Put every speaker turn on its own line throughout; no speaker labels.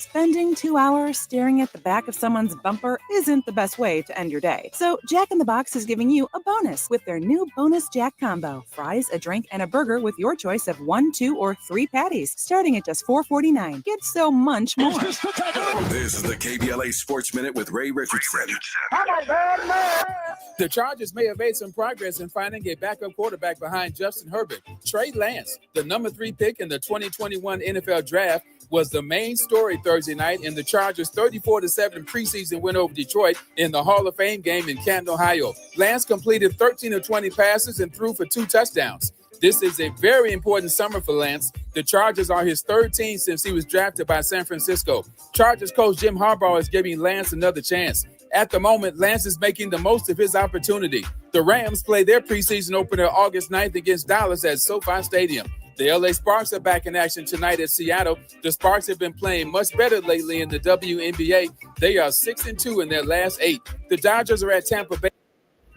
spending 2 hours staring at the back of someone's bumper isn't the best way to end your day. So Jack in the Box is giving you a bonus with their new Bonus Jack combo. Fries, a drink, and a burger with your choice of 1, 2, or 3 patties, starting at just $4.49. Get so much more.
This is the KBLA Sports Minute with Ray Richardson.
The Chargers may have made some progress in finding a backup quarterback behind Justin Herbert. Trey Lance, the number 3 pick in the 2021 NFL Draft, was the main story Thursday night in the Chargers' 34-7 preseason win over Detroit in the Hall of Fame game in Canton, Ohio. Lance completed 13 of 20 passes and threw for 2 touchdowns. This is a very important summer for Lance. The Chargers are his 3rd team since he was drafted by San Francisco. Chargers coach Jim Harbaugh is giving Lance another chance. At the moment, Lance is making the most of his opportunity. The Rams play their preseason opener August 9th against Dallas at SoFi Stadium. The LA Sparks are back in action tonight at Seattle. The Sparks have been playing much better lately in the WNBA. They are 6-2 in their last 8. The Dodgers are at Tampa Bay.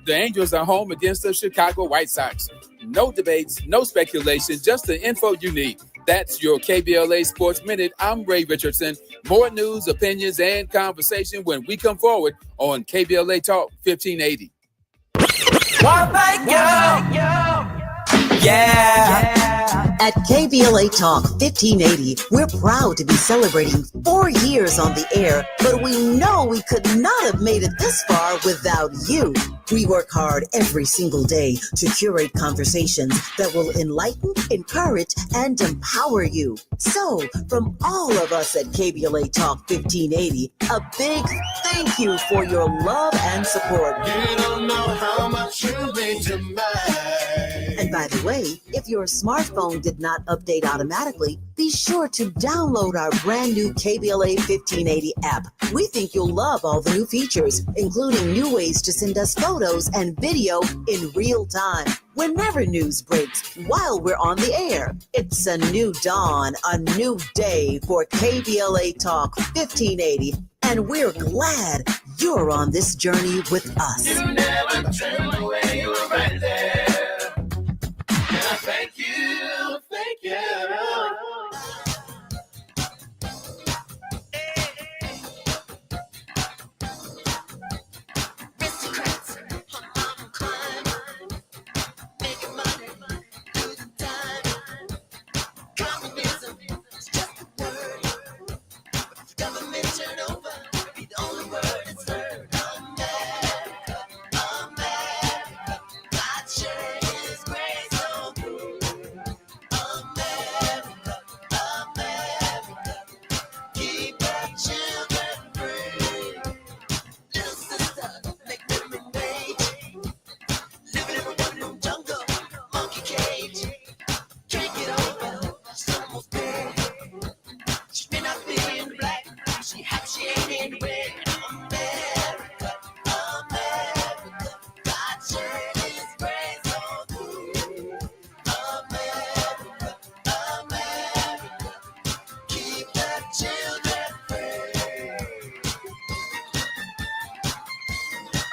The Angels are home against the Chicago White Sox. No debates, no speculation, just the info you need. That's your KBLA Sports Minute. I'm Ray Richardson. More news, opinions, and conversation when we come forward on KBLA Talk 1580.
Yeah. At KBLA Talk 1580, we're proud to be celebrating 4 years on the air, but we know we could not have made it this far without you. We work hard every single day to curate conversations that will enlighten, encourage, and empower you. So, from all of us at KBLA Talk 1580, a big thank you for your love and support.
You don't know how much you mean to me.
And by the way, if your smartphone did not update automatically, be sure to download our brand new KBLA 1580 app. We think you'll love all the new features, including new ways to send us photos and video in real time. Whenever news breaks, while we're on the air, it's a new dawn, a new day for KBLA Talk 1580. And we're glad you're on this journey with us.
You never turned away, you were right there. And I thank you, thank you.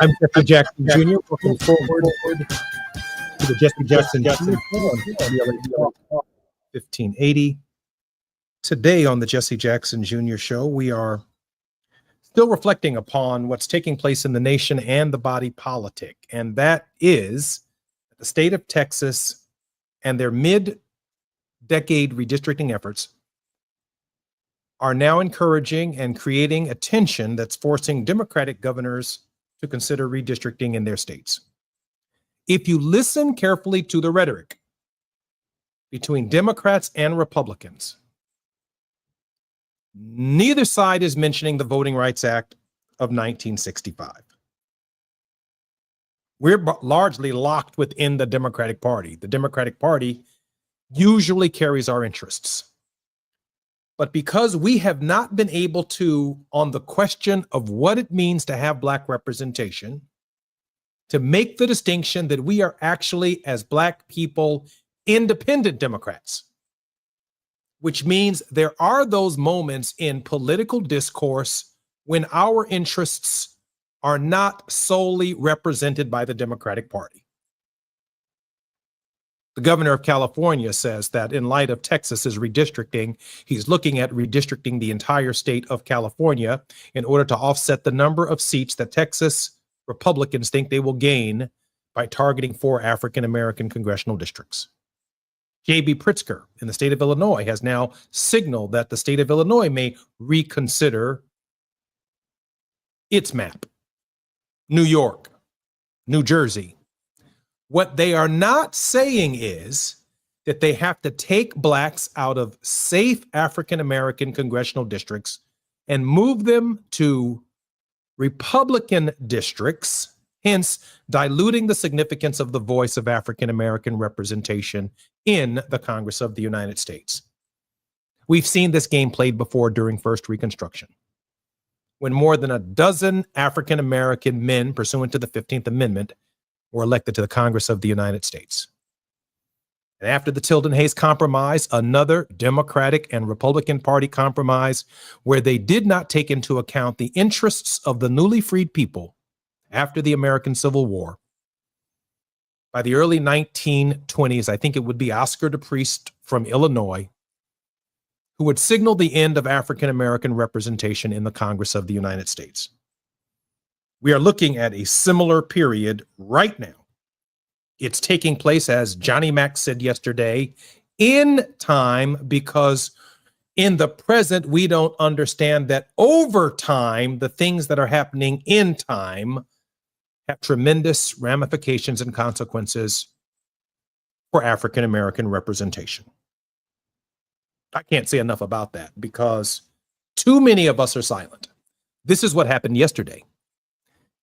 I'm Jesse Jackson Jr. Looking forward to the Jesse Jackson Jr. Show on 1580. Today on the Jesse Jackson Jr. Show, we are still reflecting upon what's taking place in the nation and the body politic, and that is the state of Texas and their mid-decade redistricting efforts are now encouraging and creating a tension that's forcing Democratic governors to consider redistricting in their states. If you listen carefully to the rhetoric between Democrats and Republicans, neither side is mentioning the Voting Rights Act of 1965. We're largely locked within the Democratic Party. The Democratic Party usually carries our interests. But because we have not been able to, on the question of what it means to have Black representation, to make the distinction that we are actually, as Black people, independent Democrats, which means there are those moments in political discourse when our interests are not solely represented by the Democratic Party. The governor of California says that in light of Texas's redistricting, he's looking at redistricting the entire state of California in order to offset the number of seats that Texas Republicans think they will gain by targeting 4 African-American congressional districts. J.B. Pritzker in the state of Illinois has now signaled that the state of Illinois may reconsider its map. New York, New Jersey. What they are not saying is that they have to take blacks out of safe African-American congressional districts and move them to Republican districts, hence diluting the significance of the voice of African-American representation in the Congress of the United States. We've seen this game played before during First Reconstruction, when more than a dozen African-American men, pursuant to the 15th Amendment, were elected to the Congress of the United States. And after the Tilden-Hayes Compromise, another Democratic and Republican Party compromise where they did not take into account the interests of the newly freed people after the American Civil War. By the early 1920s, I think it would be Oscar DePriest from Illinois who would signal the end of African-American representation in the Congress of the United States. We are looking at a similar period right now. It's taking place, as Johnny Mack said yesterday, in time, because in the present, we don't understand that over time, the things that are happening in time have tremendous ramifications and consequences for African-American representation. I can't say enough about that because too many of us are silent. This is what happened yesterday.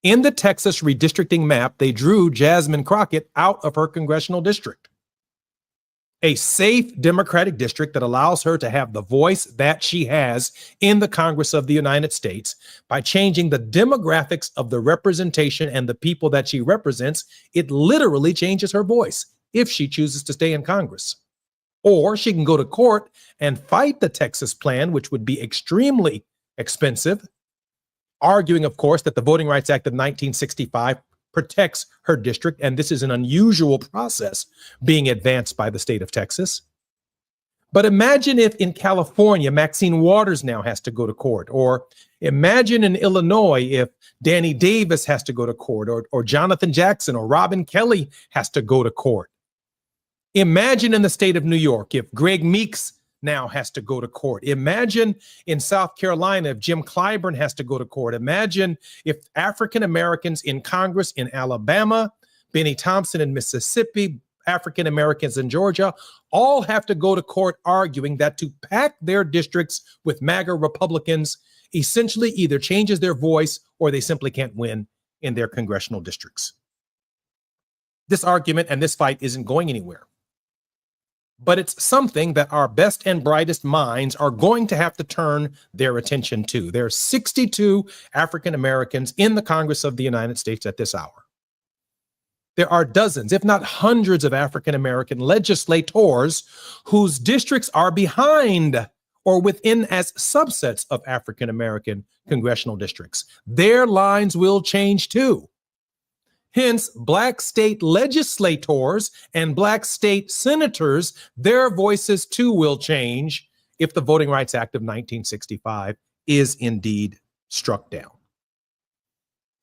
In the Texas redistricting map, they drew Jasmine Crockett out of her congressional district, a safe Democratic district that allows her to have the voice that she has in the Congress of the United States. By changing the demographics of the representation and the people that she represents, it literally changes her voice if she chooses to stay in Congress. Or she can go to court and fight the Texas plan, which would be extremely expensive, arguing, of course, that the Voting Rights Act of 1965 protects her district, and this is an unusual process being advanced by the state of Texas. But imagine if in California, Maxine Waters now has to go to court, or imagine in Illinois if Danny Davis has to go to court, or Jonathan Jackson or Robin Kelly has to go to court. Imagine in the state of New York if Greg Meeks now has to go to court. Imagine in South Carolina if Jim Clyburn has to go to court. Imagine if African Americans in Congress in Alabama, Benny Thompson in Mississippi, African Americans in Georgia, all have to go to court arguing that to pack their districts with MAGA Republicans essentially either changes their voice or they simply can't win in their congressional districts. This argument and this fight isn't going anywhere. But it's something that our best and brightest minds are going to have to turn their attention to. There are 62 African Americans in the Congress of the United States at this hour. There are dozens, if not hundreds, of African American legislators whose districts are behind or within as subsets of African American congressional districts. Their lines will change too. Hence, black state legislators and black state senators, their voices too will change if the Voting Rights Act of 1965 is indeed struck down.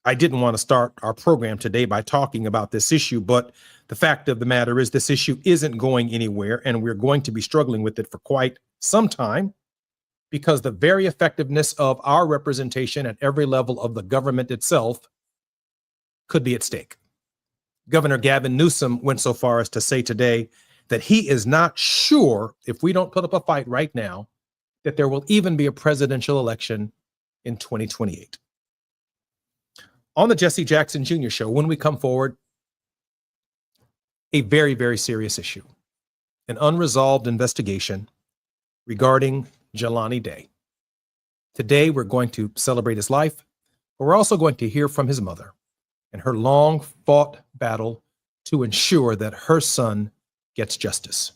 I didn't want to start our program today by talking about this issue, but the fact of the matter is this issue isn't going anywhere, and we're going to be struggling with it for quite some time because the very effectiveness of our representation at every level of the government itself could be at stake. Governor Gavin Newsom went so far as to say today that he is not sure, if we don't put up a fight right now, that there will even be a presidential election in 2028. On the Jesse Jackson Jr. Show, when we come forward, a very, very serious issue, an unresolved investigation regarding Jelani Day. Today, we're going to celebrate his life, but we're also going to hear from his mother and her long-fought battle to ensure that her son gets justice.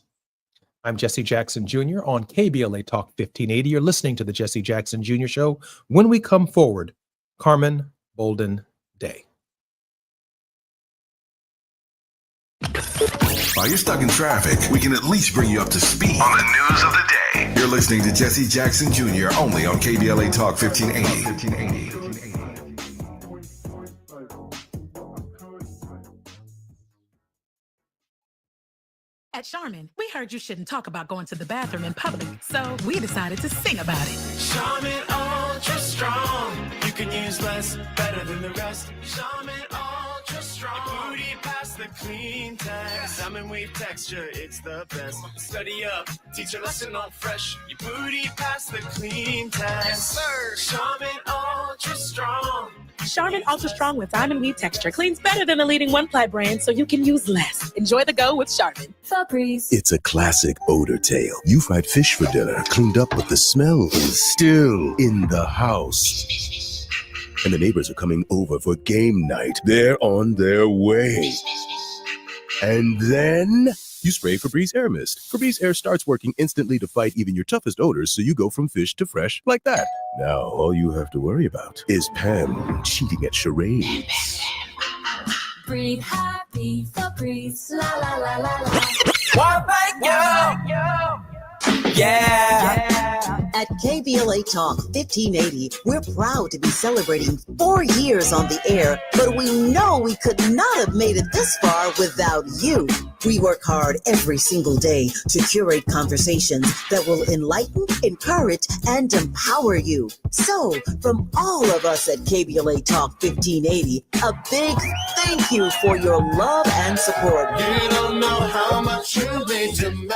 I'm Jesse Jackson Jr. on KBLA Talk 1580. You're listening to the Jesse Jackson Jr. Show. When we come forward, Carmen Bolden Day.
While you're stuck in traffic, we can at least bring you up to speed on the news of the day. You're listening to Jesse Jackson Jr. only on KBLA Talk 1580.
At Charmin, we heard you shouldn't talk about going to the bathroom in public, so we decided to sing about it.
Charmin Ultra Strong. You can use less, better than the rest. Charmin Ultra Strong. Your booty past the clean test. Salmon weave texture, it's the best. Study up, teach a lesson on fresh. Your booty past the clean test. Yes, sir. Charmin Ultra Strong.
Charmin Ultra Strong with diamond weave texture cleans better than the leading one-ply brand, so you can use less. Enjoy the go with Charmin.
Febreze. It's a classic odor tale. You fried fish for dinner, cleaned up, but the smell is still in the house. And the neighbors are coming over for game night. They're on their way. And then you spray Febreze Air Mist. Febreze Air starts working instantly to fight even your toughest odors, so you go from fish to fresh like that. Now, all you have to worry about is Pam cheating at charades.
Breathe happy, Febreze, la la la la la.
What about you? Yeah.
At KBLA Talk 1580, we're proud to be celebrating 4 years on the air, but we know we could not have made it this far without you. We work hard every single day to curate conversations that will enlighten, encourage, and empower you. So, from all of us at KBLA Talk 1580, a big thank you for your love and support.
You don't know how much you mean to me.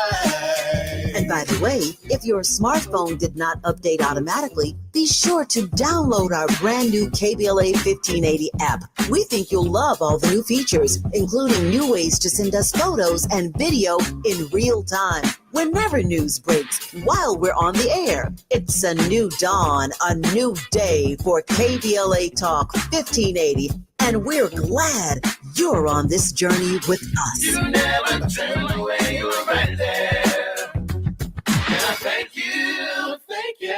And by the way, if your smartphone did not update automatically, be sure to download our brand new KBLA 1580 app. We think you'll love all the new features, including new ways to send us photos and video in real time. Whenever news breaks, while we're on the air, it's a new dawn, a new day for KBLA Talk 1580. And we're glad you're on this journey with us.
You never turned away, you were right there. Thank you, thank you.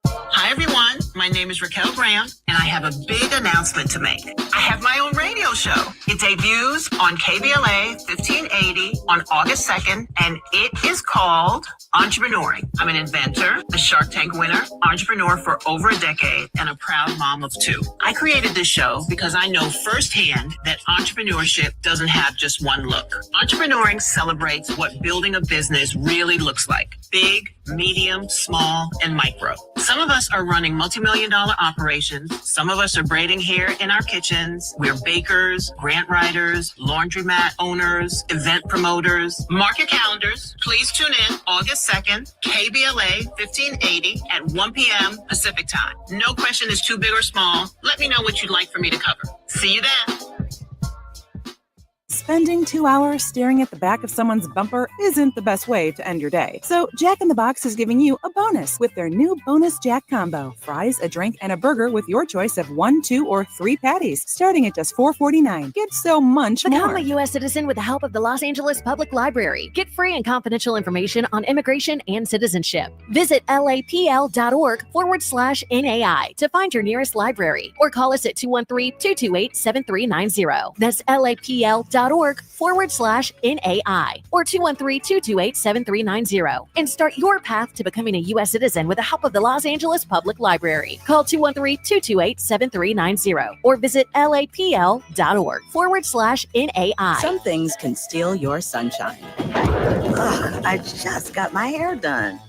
Hi, everyone. My name is Raquel Graham, and I have a big announcement to make. I have my own radio show. It debuts on KBLA 1580 on August 2nd, and it is called Entrepreneuring. I'm an inventor, a Shark Tank winner, entrepreneur for over a decade, and a proud mom of 2. I created this show because I know firsthand that entrepreneurship doesn't have just one look. Entrepreneuring celebrates what building a business really looks like. Big, medium, small, and micro. Some of us are running multi-million-dollar operations. Some of us are braiding hair in our kitchens. We're bakers, grant writers, laundromat owners, event promoters. Mark your calendars. Please tune in August 2nd, KBLA 1580 at 1 p.m. Pacific time. No question is too big or small. Let me know what you'd like for me to cover. See you then.
Spending 2 hours staring at the back of someone's bumper isn't the best way to end your day. So Jack in the Box is giving you a bonus with their new Bonus Jack Combo. Fries, a drink, and a burger with your choice of 1, 2, or 3 patties, starting at just $4.49. Get so much more.
Become a U.S. citizen with the help of the Los Angeles Public Library. Get free and confidential information on immigration and citizenship. Visit lapl.org/NAI to find your nearest library, or call us at 213-228-7390. That's lapl.org/NAI or 213-228-7390 and start your path to becoming a U.S. citizen with the help of the Los Angeles Public Library. Call 213-228-7390 or visit lapl.org/NAI.
Some things can steal your sunshine. Ugh, I just got my hair done.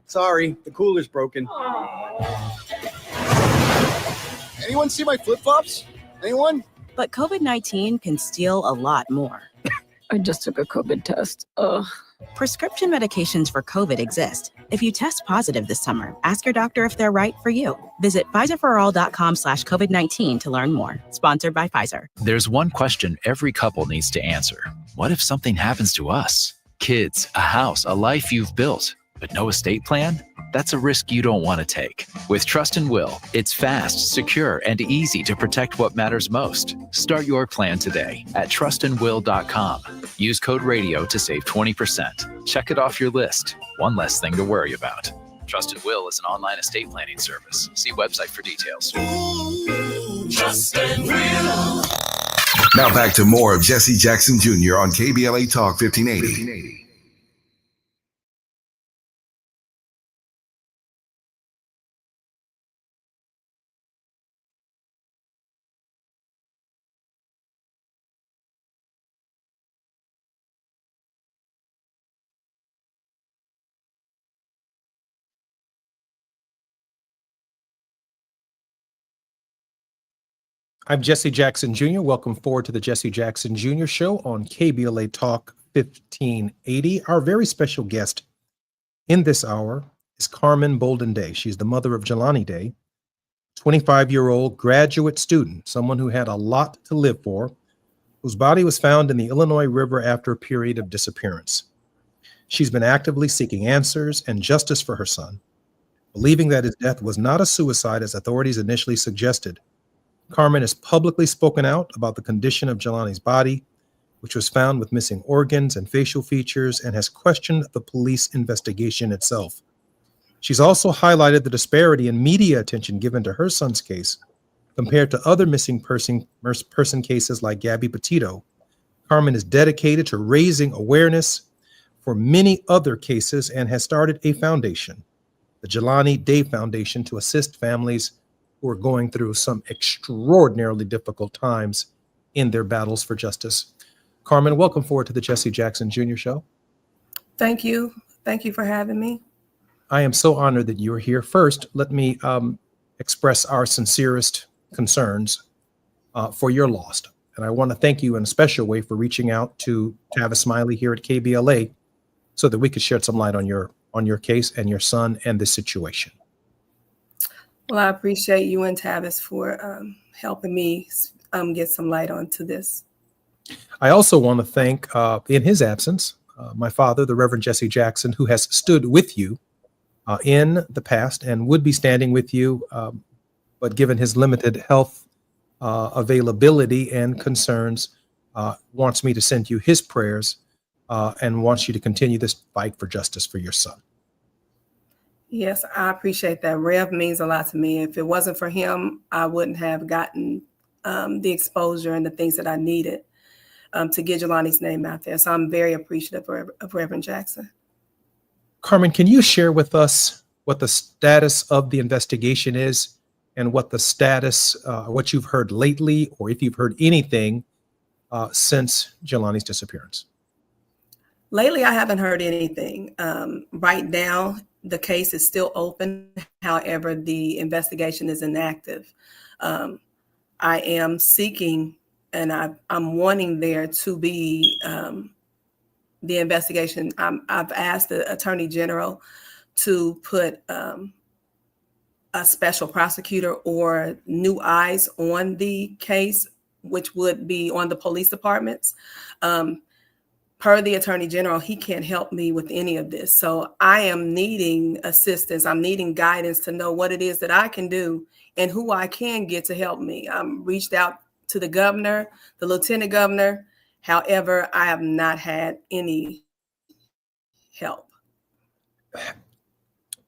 Sorry, the cooler's broken. Anyone see my flip-flops? Anyone?
But COVID-19 can steal a lot more.
I just took a COVID test. Ugh.
Prescription medications for COVID exist. If you test positive this summer, ask your doctor if they're right for you. Visit Pfizerforall.com/COVID-19 to learn more. Sponsored by Pfizer.
There's one question every couple needs to answer. What if something happens to us? Kids, a house, a life you've built, but no estate plan? That's a risk you don't want to take. With Trust and Will, it's fast, secure, and easy to protect what matters most. Start your plan today at trustandwill.com. Use code RADIO to save 20%. Check it off your list. One less thing to worry about. Trust and Will is an online estate planning service. See website for details.
Justin Will.
Now back to more of Jesse Jackson Jr. on KBLA Talk 1580.
I'm Jesse Jackson Jr. Welcome forward to the Jesse Jackson Jr. Show on KBLA Talk 1580. Our very special guest in this hour is Carmen Bolden Day. She's the mother of Jelani Day, 25-year-old graduate student, someone who had a lot to live for, whose body was found in the Illinois River after a period of disappearance. She's been actively seeking answers and justice for her son, believing that his death was not a suicide as authorities initially suggested. Carmen has publicly spoken out about the condition of Jelani's body, which was found with missing organs and facial features, and has questioned the police investigation itself. She's also highlighted the disparity in media attention given to her son's case compared to other missing person cases like Gabby Petito. Carmen is dedicated to raising awareness for many other cases and has started a foundation, the Jelani Day Foundation, to assist families who are going through some extraordinarily difficult times in their battles for justice. Carmen, welcome forward to the Jesse Jackson Jr. Show.
Thank you. Thank you for having me.
I am so honored that you're here. First, let me express our sincerest concerns for your loss. And I want to thank you in a special way for reaching out to Tavis Smiley here at KBLA so that we could shed some light on your case and your son and this situation.
Well, I appreciate you and Tavis for helping me get some light onto this.
I also want to thank, in his absence, my father, the Reverend Jesse Jackson, who has stood with you in the past and would be standing with you, but given his limited health availability and concerns, wants me to send you his prayers and wants you to continue this fight for justice for your son.
Yes, I appreciate that. Rev means a lot to me. If it wasn't for him, I wouldn't have gotten the exposure and the things that I needed to get Jelani's name out there. So I'm very appreciative of Reverend Jackson.
Carmen, can you share with us what the status of the investigation is and what the status, what you've heard lately, or if you've heard anything since Jelani's disappearance?
Lately, I haven't heard anything. Right now, the case is still open. However, the investigation is inactive. I am seeking and I'm wanting there to be the investigation. I've asked the Attorney General to put a special prosecutor or new eyes on the case, which would be on the police departments. Per the Attorney General, he can't help me with any of this. So I am needing assistance. I'm needing guidance to know what it is that I can do and who I can get to help me. I'm reached out to the governor, the lieutenant governor. However, I have not had any help.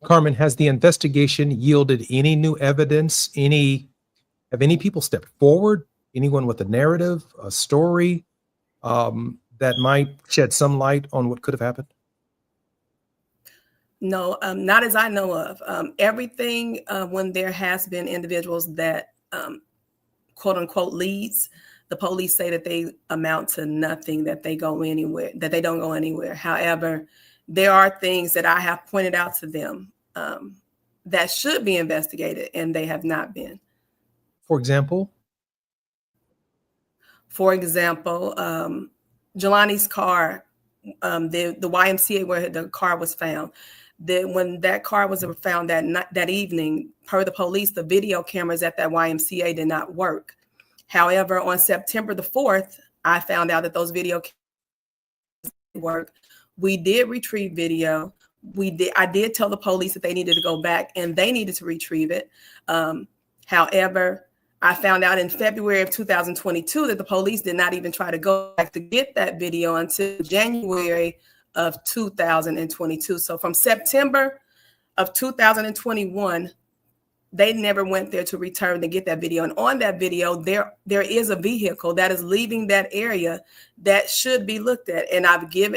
Carmen, has the investigation yielded any new evidence? Have any people stepped forward? Anyone with a narrative, a story that might shed some light on what could have happened?
No, not as I know of. Everything when there has been individuals that quote unquote leads, the police say that they amount to nothing, that they go anywhere, that they don't go anywhere. However, there are things that I have pointed out to them that should be investigated, and they have not been.
For example?
Jelani's car, the YMCA where the car was found, when that car was found that evening, per the police, the video cameras at that YMCA did not work. However, on September the 4th, I found out that those video cameras work. We did retrieve video. I did tell the police that they needed to go back and they needed to retrieve it. However, I found out in February of 2022 that the police did not even try to go back to get that video until January of 2022. So from September of 2021 they never went there to return to get that video. And on that video, there is a vehicle that is leaving that area that should be looked at. And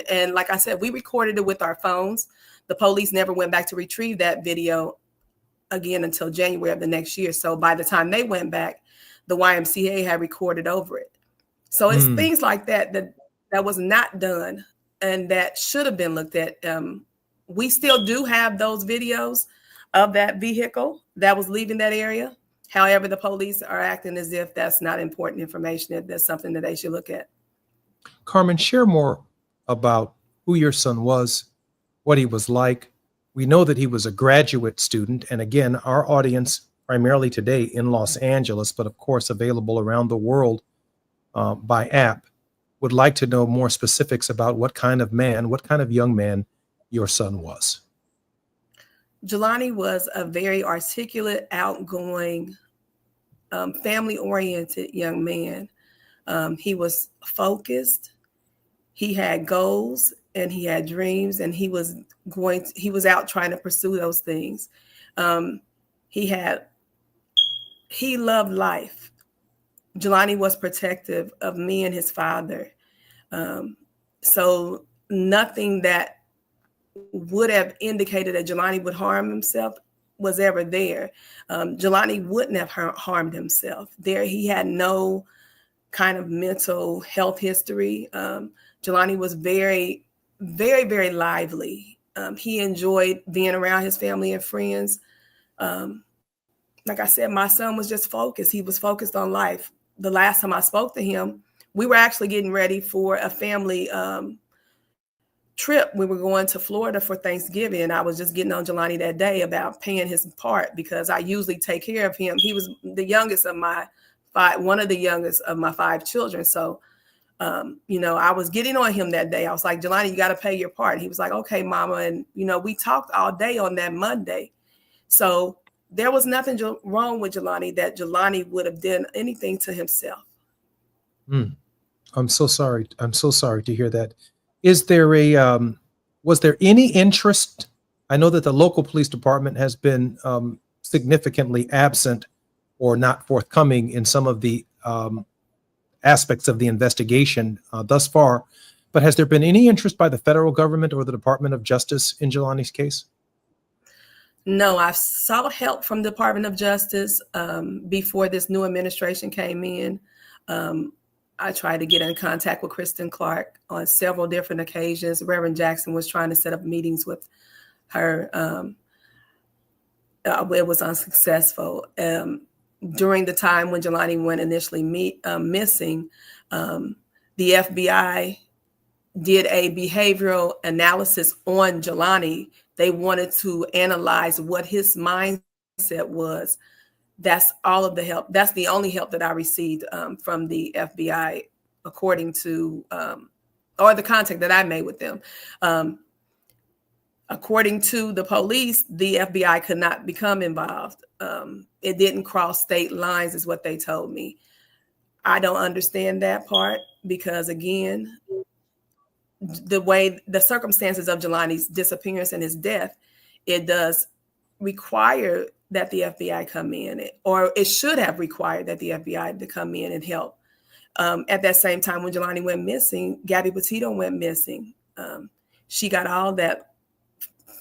and like I said, we recorded it with our phones. The police never went back to retrieve that video again until January of the next year. So by the time they went back, the YMCA had recorded over it. So it's things like that was not done and that should have been looked at. We still do have those videos of that vehicle that was leaving that area. However, the police are acting as if that's not important information, that that's something that they should look at.
Carmen, share more about who your son was, what he was like. We know that he was a graduate student. And again, our audience primarily today in Los Angeles, but of course available around the world by app, would like to know more specifics about what kind of young man your son was.
Jelani was a very articulate, outgoing, family-oriented young man. He was focused. He had goals and he had dreams, and he was out trying to pursue those things. He loved life. Jelani was protective of me and his father. So nothing that would have indicated that Jelani would harm himself was ever there. Jelani wouldn't have harmed himself. He had no kind of mental health history. Jelani was very, very, very lively. He enjoyed being around his family and friends. Like I said, my son was just focused. He was focused on life. The last time I spoke to him, we were actually getting ready for a family trip. We were going to Florida for Thanksgiving. I was just getting on Jelani that day about paying his part because I usually take care of him. He was the youngest of one of the youngest of my 5 children. So, I was getting on him that day. I was like, Jelani, you got to pay your part. He was like, okay, mama. And, we talked all day on that Monday. So there was nothing wrong with Jelani that Jelani would have done anything to himself.
I'm so sorry. I'm so sorry to hear that. Was there any interest? I know that the local police department has been significantly absent or not forthcoming in some of the aspects of the investigation thus far, but has there been any interest by the federal government or the Department of Justice in Jelani's case?
No, I've sought help from the Department of Justice before this new administration came in. I tried to get in contact with Kristen Clark on several different occasions. Reverend Jackson was trying to set up meetings with her. It was unsuccessful. During the time when Jelani went initially missing, the FBI did a behavioral analysis on Jelani. They wanted to analyze what his mindset was. That's all of the help. That's the only help that I received from the FBI, according to, or the contact that I made with them. According to the police, the FBI could not become involved. It didn't cross state lines, is what they told me. I don't understand that part because, again, the circumstances of Jelani's disappearance and his death, it does require that the FBI come in, or it should have required that the FBI to come in and help. At that same time, when Jelani went missing, Gabby Petito went missing. She got all that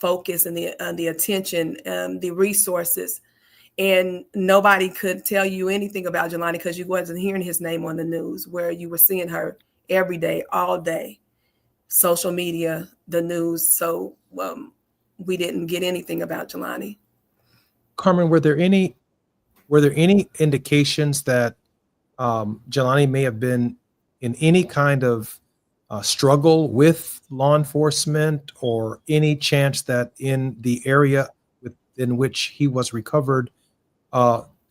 focus and the attention, the resources, and nobody could tell you anything about Jelani because you wasn't hearing his name on the news, where you were seeing her every day, all day, social media, the news. So we didn't get anything about Jelani.
Carmen, were there any indications that Jelani may have been in any kind of struggle with law enforcement, or any chance that in the area in which he was recovered,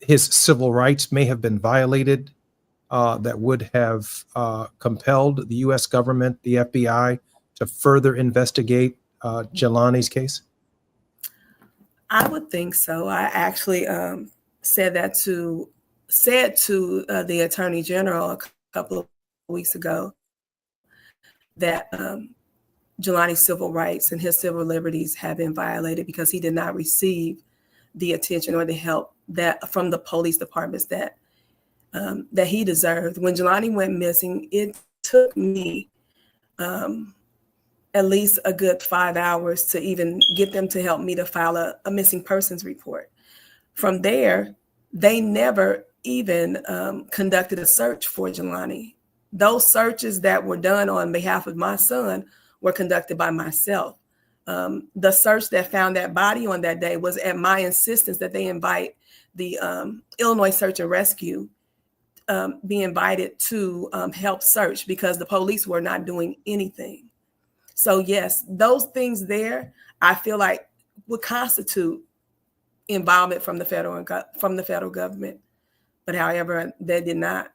his civil rights may have been violated, that would have compelled the U.S. government, the FBI, to further investigate Jelani's case?
I would think so. I actually said to the Attorney General a couple of weeks ago that Jelani's civil rights and his civil liberties have been violated because he did not receive the attention or the help that from the police departments that he deserved. When Jelani went missing, it took me at least a good 5 hours to even get them to help me to file a missing persons report. From there, they never even conducted a search for Jelani. Those searches that were done on behalf of my son were conducted by myself. The search that found that body on that day was at my insistence that they invite the Illinois Search and Rescue be invited to help search because the police were not doing anything. So yes, those things there, I feel like would constitute involvement from the federal government, but however, they did not.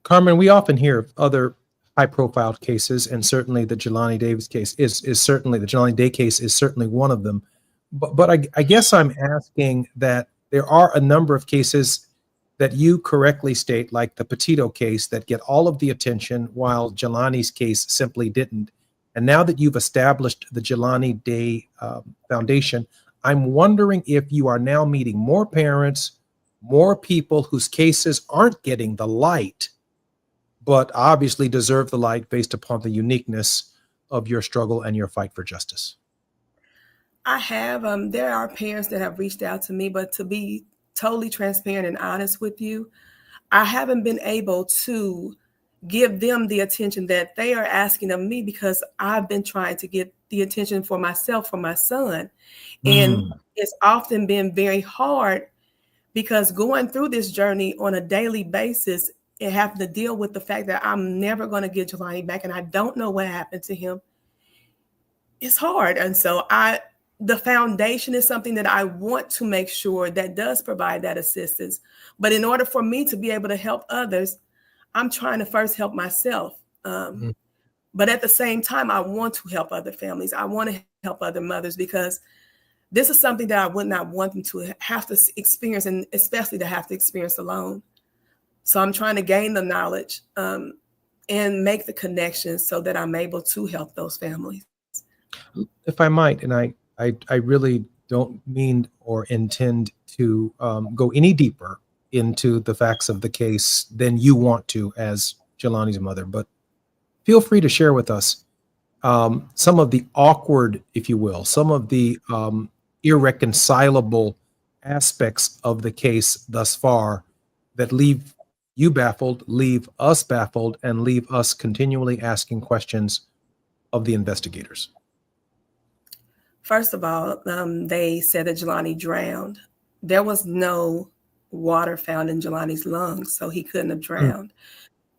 Carmen, we often hear of other high-profile cases, and certainly the Jelani Davis case is certainly the Jelani Day case is certainly one of them. But I guess I'm asking that there are a number of cases that you correctly state, like the Petito case, that get all of the attention while Jelani's case simply didn't. And now that you've established the Jelani Day Foundation, I'm wondering if you are now meeting more parents, more people whose cases aren't getting the light, but obviously deserve the light based upon the uniqueness of your struggle and your fight for justice.
I have. There are parents that have reached out to me, but to be totally transparent and honest with you, I haven't been able to give them the attention that they are asking of me because I've been trying to get the attention for myself, for my son. And it's often been very hard because going through this journey on a daily basis and having to deal with the fact that I'm never going to get Jelani back and I don't know what happened to him, it's hard. And so the foundation is something that I want to make sure that does provide that assistance. But in order for me to be able to help others, I'm trying to first help myself. But at the same time, I want to help other families. I want to help other mothers because this is something that I would not want them to have to experience, and especially to have to experience alone. So I'm trying to gain the knowledge and make the connections so that I'm able to help those families.
If I might, and I really don't mean or intend to go any deeper into the facts of the case than you want to as Jelani's mother, but feel free to share with us some of the awkward, if you will, some of the irreconcilable aspects of the case thus far that leave you baffled, leave us baffled, and leave us continually asking questions of the investigators.
First of all, they said that Jelani drowned. There was no water found in Jelani's lungs, so he couldn't have drowned.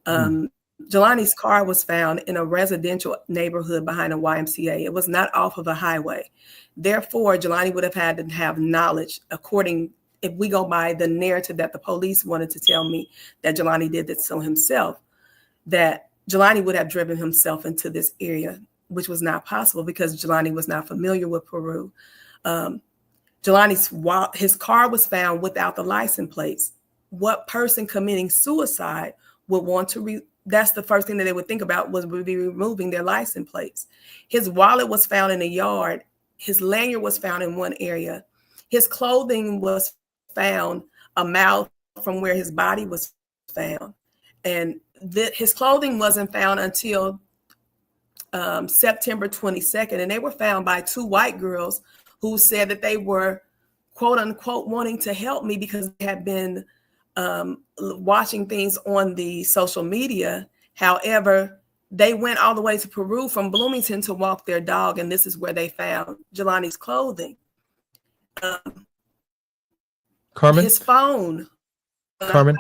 Jelani's car was found in a residential neighborhood behind a YMCA. It was not off of a highway. Therefore, Jelani would have had to have knowledge, if we go by the narrative that the police wanted to tell me that Jelani did this to himself, that Jelani would have driven himself into this area, which was not possible because Jelani was not familiar with Peru. His car was found without the license plates. What person committing suicide would want to that's the first thing that they would think about would be removing their license plates. His wallet was found in a yard. His lanyard was found in one area. His clothing was found a mile from where his body was found. And his clothing wasn't found until September 22nd. And they were found by two white girls who said that they were, quote unquote, wanting to help me because they had been watching things on the social media. However, they went all the way to Peru from Bloomington to walk their dog, and this is where they found Jelani's clothing.
Carmen?
His phone.
Carmen?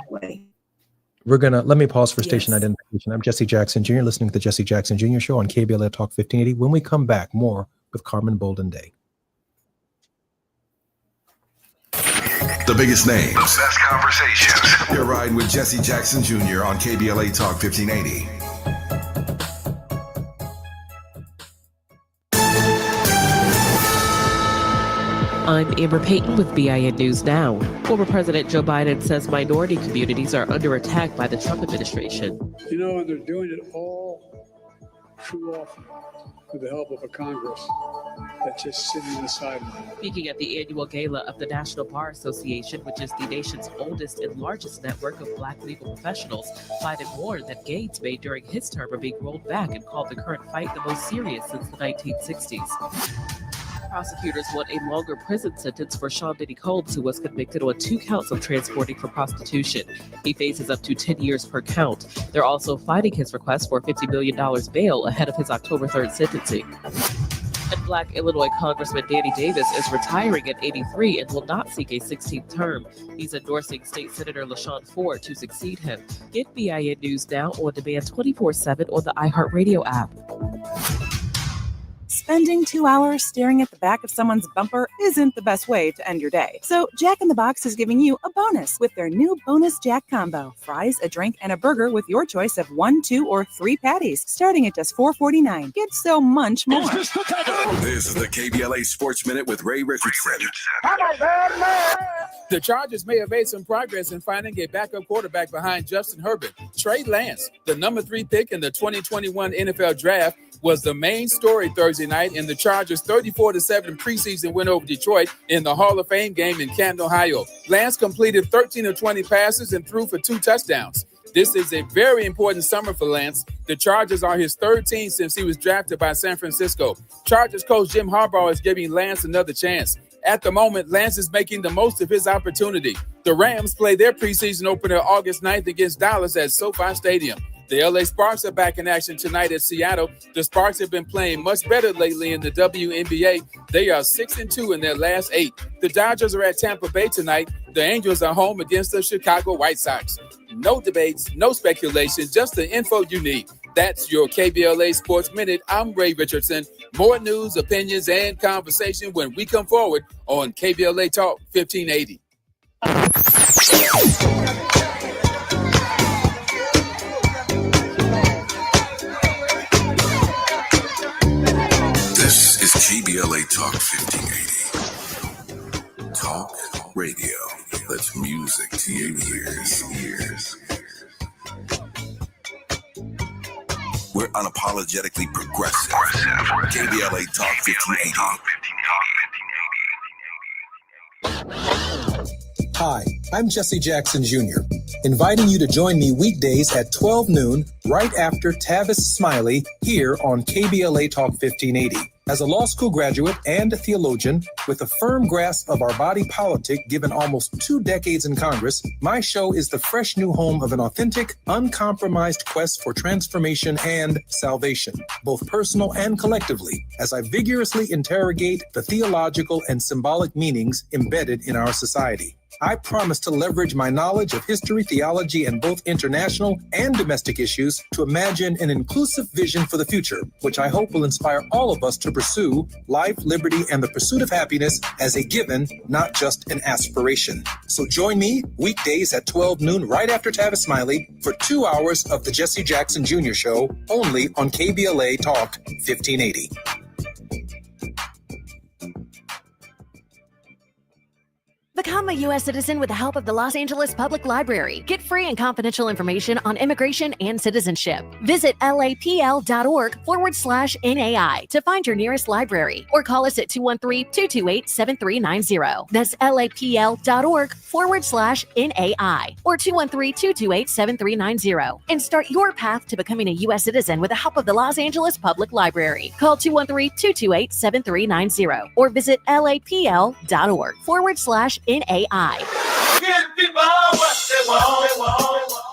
Let me pause for station identification. I'm Jesse Jackson Jr., listening to the Jesse Jackson Jr. Show on KBLA Talk 1580. When we come back, more with Carmen Bolden Day.
The biggest names, the best conversations. You're riding with Jesse Jackson Jr. on KBLA Talk 1580.
I'm Amber Payton with BIN News Now. Former President Joe Biden says minority communities are under attack by the Trump administration.
You know, they're doing it all too often with the help of a Congress that's just sitting on the sideline.
Speaking at the annual gala of the National Bar Association, which is the nation's oldest and largest network of Black legal professionals, Biden warned that gains made during his term are being rolled back and called the current fight the most serious since the 1960s. Prosecutors want a longer prison sentence for Sean Diddy Combs, who was convicted on 2 counts of transporting for prostitution. He faces up to 10 years per count. They're also fighting his request for $50 million bail ahead of his October 3rd sentencing. And Black Illinois Congressman Danny Davis is retiring at 83 and will not seek a 16th term. He's endorsing State Senator LaShawn Ford to succeed him. Get BIN News now on demand 24/7 on the iHeartRadio app.
Spending 2 hours staring at the back of someone's bumper isn't the best way to end your day. So Jack in the Box is giving you a bonus with their new Bonus Jack Combo. Fries, a drink, and a burger with your choice of 1, 2, or 3 patties, starting at just $4.49. Get so much more.
This is the KBLA Sports Minute with Ray Richardson.
The Chargers may have made some progress in finding a backup quarterback behind Justin Herbert. Trey Lance, the number 3 pick in the 2021 NFL Draft, was the main story Thursday night in the Chargers' 34-7 preseason win over Detroit in the Hall of Fame game in Canton, Ohio. Lance completed 13 of 20 passes and threw for 2 touchdowns. This is a very important summer for Lance. The Chargers are his 3rd team since he was drafted by San Francisco. Chargers coach Jim Harbaugh is giving Lance another chance. At the moment, Lance is making the most of his opportunity. The Rams play their preseason opener August 9th against Dallas at SoFi Stadium. The LA Sparks are back in action tonight at Seattle. The Sparks have been playing much better lately in the WNBA. They are 6-2 in their last 8. The Dodgers are at Tampa Bay tonight. The Angels are home against the Chicago White Sox. No debates, no speculation, just the info you need. That's your KBLA Sports Minute. I'm Ray Richardson. More news, opinions, and conversation when we come forward on KBLA Talk 1580.
This is KBLA Talk 1580. Talk radio. That's music to your ears. We're unapologetically progressive. KBLA Talk 1580.
Hi, I'm Jesse Jackson Jr., inviting you to join me weekdays at 12 noon, right after Tavis Smiley, here on KBLA Talk 1580. As a law school graduate and a theologian with a firm grasp of our body politic given almost 2 decades in Congress, my show is the fresh new home of an authentic, uncompromised quest for transformation and salvation, both personal and collectively, as I vigorously interrogate the theological and symbolic meanings embedded in our society. I promise to leverage my knowledge of history, theology, and both international and domestic issues to imagine an inclusive vision for the future, which I hope will inspire all of us to pursue life, liberty, and the pursuit of happiness as a given, not just an aspiration. So join me weekdays at 12 noon right after Tavis Smiley for 2 hours of the Jesse Jackson Jr. Show, only on KBLA Talk 1580.
Become a U.S. citizen with the help of the Los Angeles Public Library. Get free and confidential information on immigration and citizenship. Visit lapl.org/NAI to find your nearest library or call us at 213-228-7390. That's lapl.org/NAI or 213-228-7390 and start your path to becoming a U.S. citizen with the help of the Los Angeles Public Library. Call 213-228-7390 or visit lapl.org/NAI.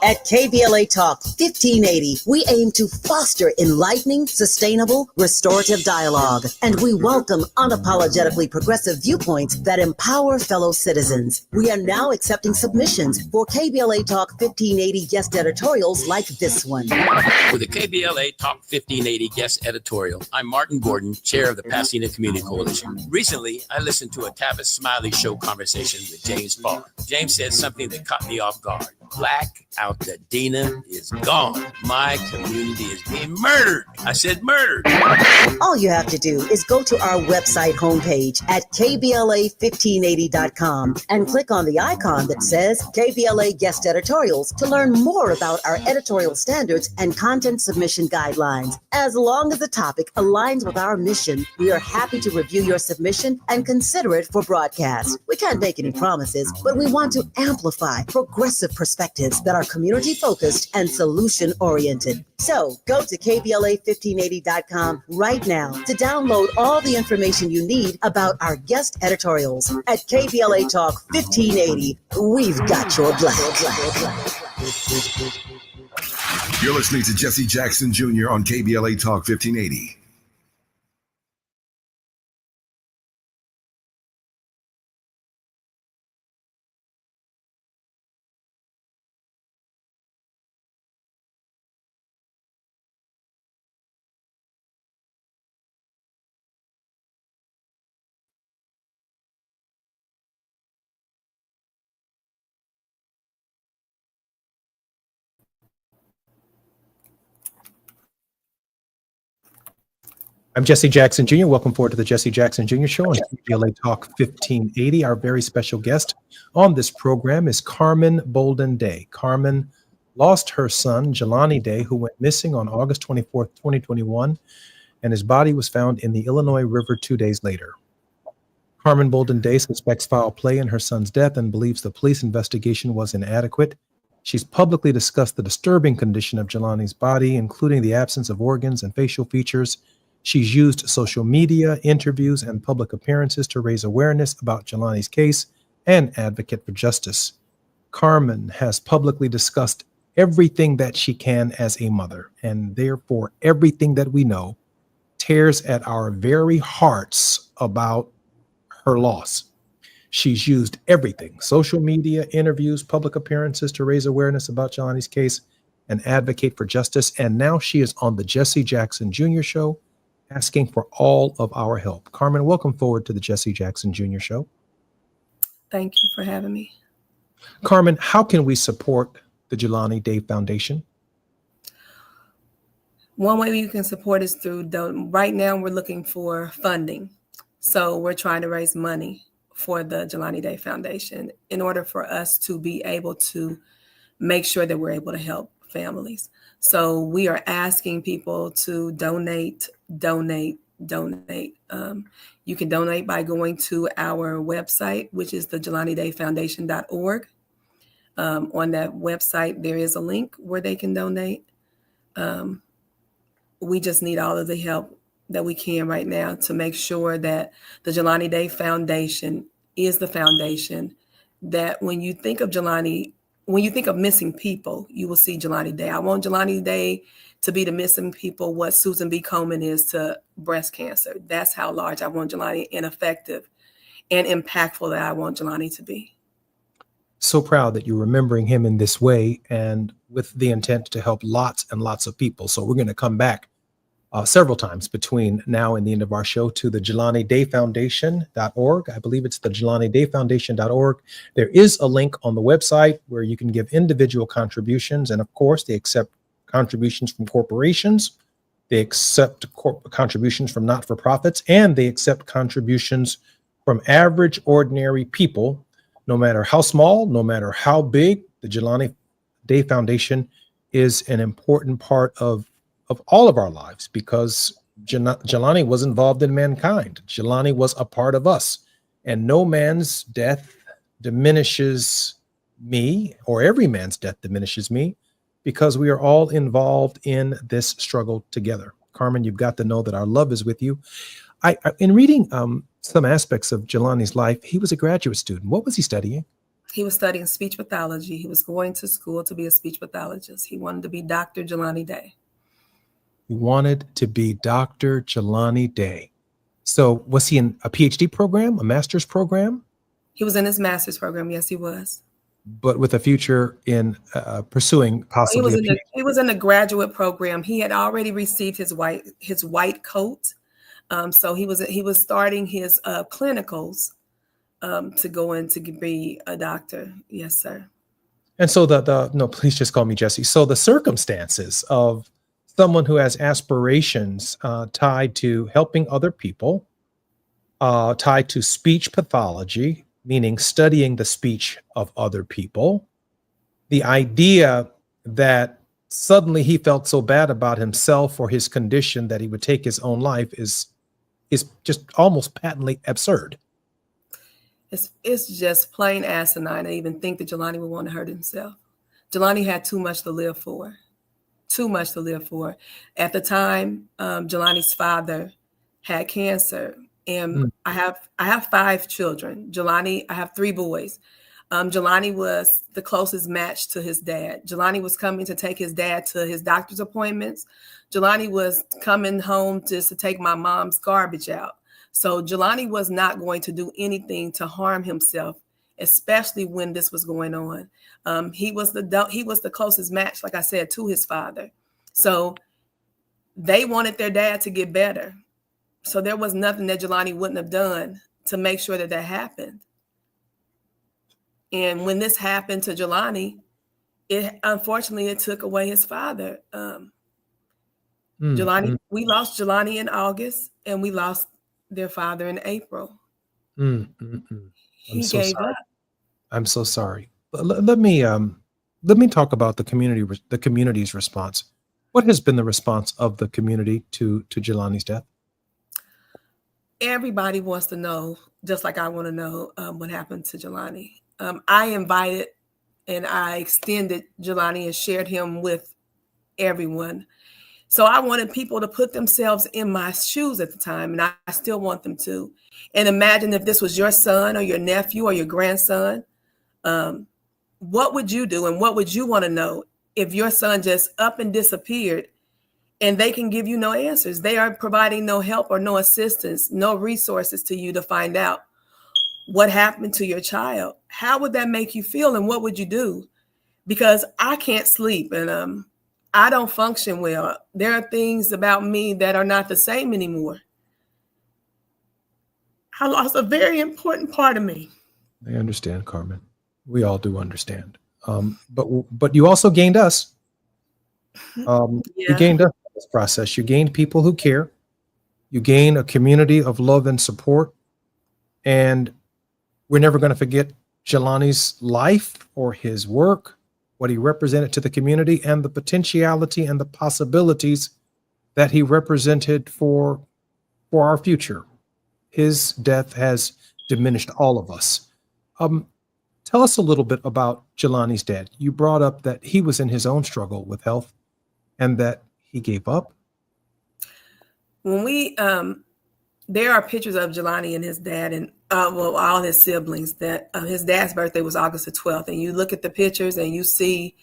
At KBLA Talk 1580, we aim to foster enlightening, sustainable, restorative dialogue, and we welcome unapologetically progressive viewpoints that empower fellow citizens. We are now accepting submissions for KBLA Talk 1580 guest editorials like this one.
For the KBLA Talk 1580 guest editorial, I'm Martin Gordon, chair of the Pasadena Community Coalition. Recently, I listened to a Tavis Smiley show conversation with James Farr. James said something that caught me off guard. Black out out that Dina is gone. My community is being murdered. I said murdered.
All you have to do is go to our website homepage at kbla1580.com and click on the icon that says KBLA Guest Editorials to learn more about our editorial standards and content submission guidelines. As long as the topic aligns with our mission, we are happy to review your submission and consider it for broadcast. We can't make any promises, but we want to amplify progressive perspectives that are community-focused and solution-oriented. So go to KBLA1580.com right now to download all the information you need about our guest editorials. At KBLA Talk 1580, we've got your black.
You're listening to Jesse Jackson Jr. on KBLA Talk 1580.
I'm Jesse Jackson Jr. Welcome forward to the Jesse Jackson Jr. Show on KBLA Talk 1580. Our very special guest on this program is Carmen Bolden Day. Carmen lost her son, Jelani Day, who went missing on August 24th, 2021, and his body was found in the Illinois River 2 days later. Carmen Bolden Day suspects foul play in her son's death and believes the police investigation was inadequate. She's publicly discussed the disturbing condition of Jelani's body, including the absence of organs and facial features. She's used social media, interviews, and public appearances to raise awareness about Jelani's case and advocate for justice. Carmen has publicly discussed everything that she can as a mother, and therefore everything that we know tears at our very hearts about her loss. She's used everything, social media, interviews, public appearances to raise awareness about Jelani's case and advocate for justice. And now she is on the Jesse Jackson Jr. Show, asking for all of our help. Carmen, welcome forward to the Jesse Jackson Jr. Show.
Thank you for having me.
Carmen, how can we support the Jelani Day Foundation?
One way you can support is through right now we're looking for funding. So we're trying to raise money for the Jelani Day Foundation in order for us to be able to make sure that we're able to help families. So we are asking people to donate. You can donate by going to our website, which is the JelaniDayFoundation.org. On that website, there is a link where they can donate. We just need all of the help that we can right now to make sure that the Jelani Day Foundation is the foundation that when you think of Jelani, when you think of missing people, you will see Jelani Day. I want Jelani Day to be the missing people what Susan B. Komen is to breast cancer. That's how large I want Jelani and effective and impactful that I want Jelani to be.
So proud that you're remembering him in this way and with the intent to help lots and lots of people. So we're going to come back several times between now and the end of our show to the JelaniDayFoundation.org. I believe it's the JelaniDayFoundation.org. There is a link on the website where you can give individual contributions. And of course, they accept contributions from corporations. They accept contributions from not-for-profits, and they accept contributions from average, ordinary people, no matter how small, no matter how big. The Jelani Day Foundation is an important part of all of our lives because Jelani was involved in mankind. Jelani was a part of us, and no man's death diminishes me, or every man's death diminishes me, because we are all involved in this struggle together. Carmen, you've got to know that our love is with you. In reading some aspects of Jelani's life, he was a graduate student. What was he studying?
He was studying speech pathology. He was going to school to be a speech pathologist. He wanted to be Dr. Jelani Day.
He wanted to be Dr. Jelani Day. So was he in a PhD program, a master's program?
He was in his master's program. Yes, he was.
But with a future in pursuing possibly
he was in the graduate program. He had already received his white coat. So he was starting his clinicals to go in to be a doctor. Yes, sir.
And so no, please just call me Jesse. So the circumstances of someone who has aspirations tied to helping other people, tied to speech pathology, meaning studying the speech of other people, the idea that suddenly he felt so bad about himself or his condition that he would take his own life is just almost patently absurd.
It's just plain asinine to even think that Jelani would want to hurt himself. Jelani had too much to live for. Too much to live for. At the time, Jelani's father had cancer, and I have 5 children. Jelani, I have 3 boys. Jelani was the closest match to his dad. Jelani was coming to take his dad to his doctor's appointments. Jelani was coming home just to take my mom's garbage out. So Jelani was not going to do anything to harm himself, especially when this was going on. He was the closest match, like I said, to his father. So they wanted their dad to get better. So there was nothing that Jelani wouldn't have done to make sure that that happened. And when this happened to Jelani, unfortunately it took away his father. Jelani, we lost Jelani in August, and we lost their father in April.
I'm
He
so
gave
sorry.
up.
I'm so sorry. Let me talk about the community's response. What has been the response of the community to Jelani's death?
Everybody wants to know, just like I want to know what happened to Jelani. I invited and I extended Jelani and shared him with everyone. So I wanted people to put themselves in my shoes at the time, and I still want them to. And imagine if this was your son or your nephew or your grandson. What would you do, and what would you want to know if your son just up and disappeared and they can give you no answers? They are providing no help or no assistance, no resources to you to find out what happened to your child. How would that make you feel, and what would you do? Because I can't sleep, and I don't function well. There are things about me that are not the same anymore. I lost a very important part of me.
I understand, Carmen. We all do understand. But you also gained us. You gained us in this process. You gained people who care. You gain a community of love and support. And we're never going to forget Jelani's life or his work, what he represented to the community, and the potentiality and the possibilities that he represented for our future. His death has diminished all of us. Tell us a little bit about Jelani's dad. You brought up that he was in his own struggle with health and that he gave up.
When we, there are pictures of Jelani and his dad and all his siblings. That his dad's birthday was August the 12th, and you look at the pictures and you see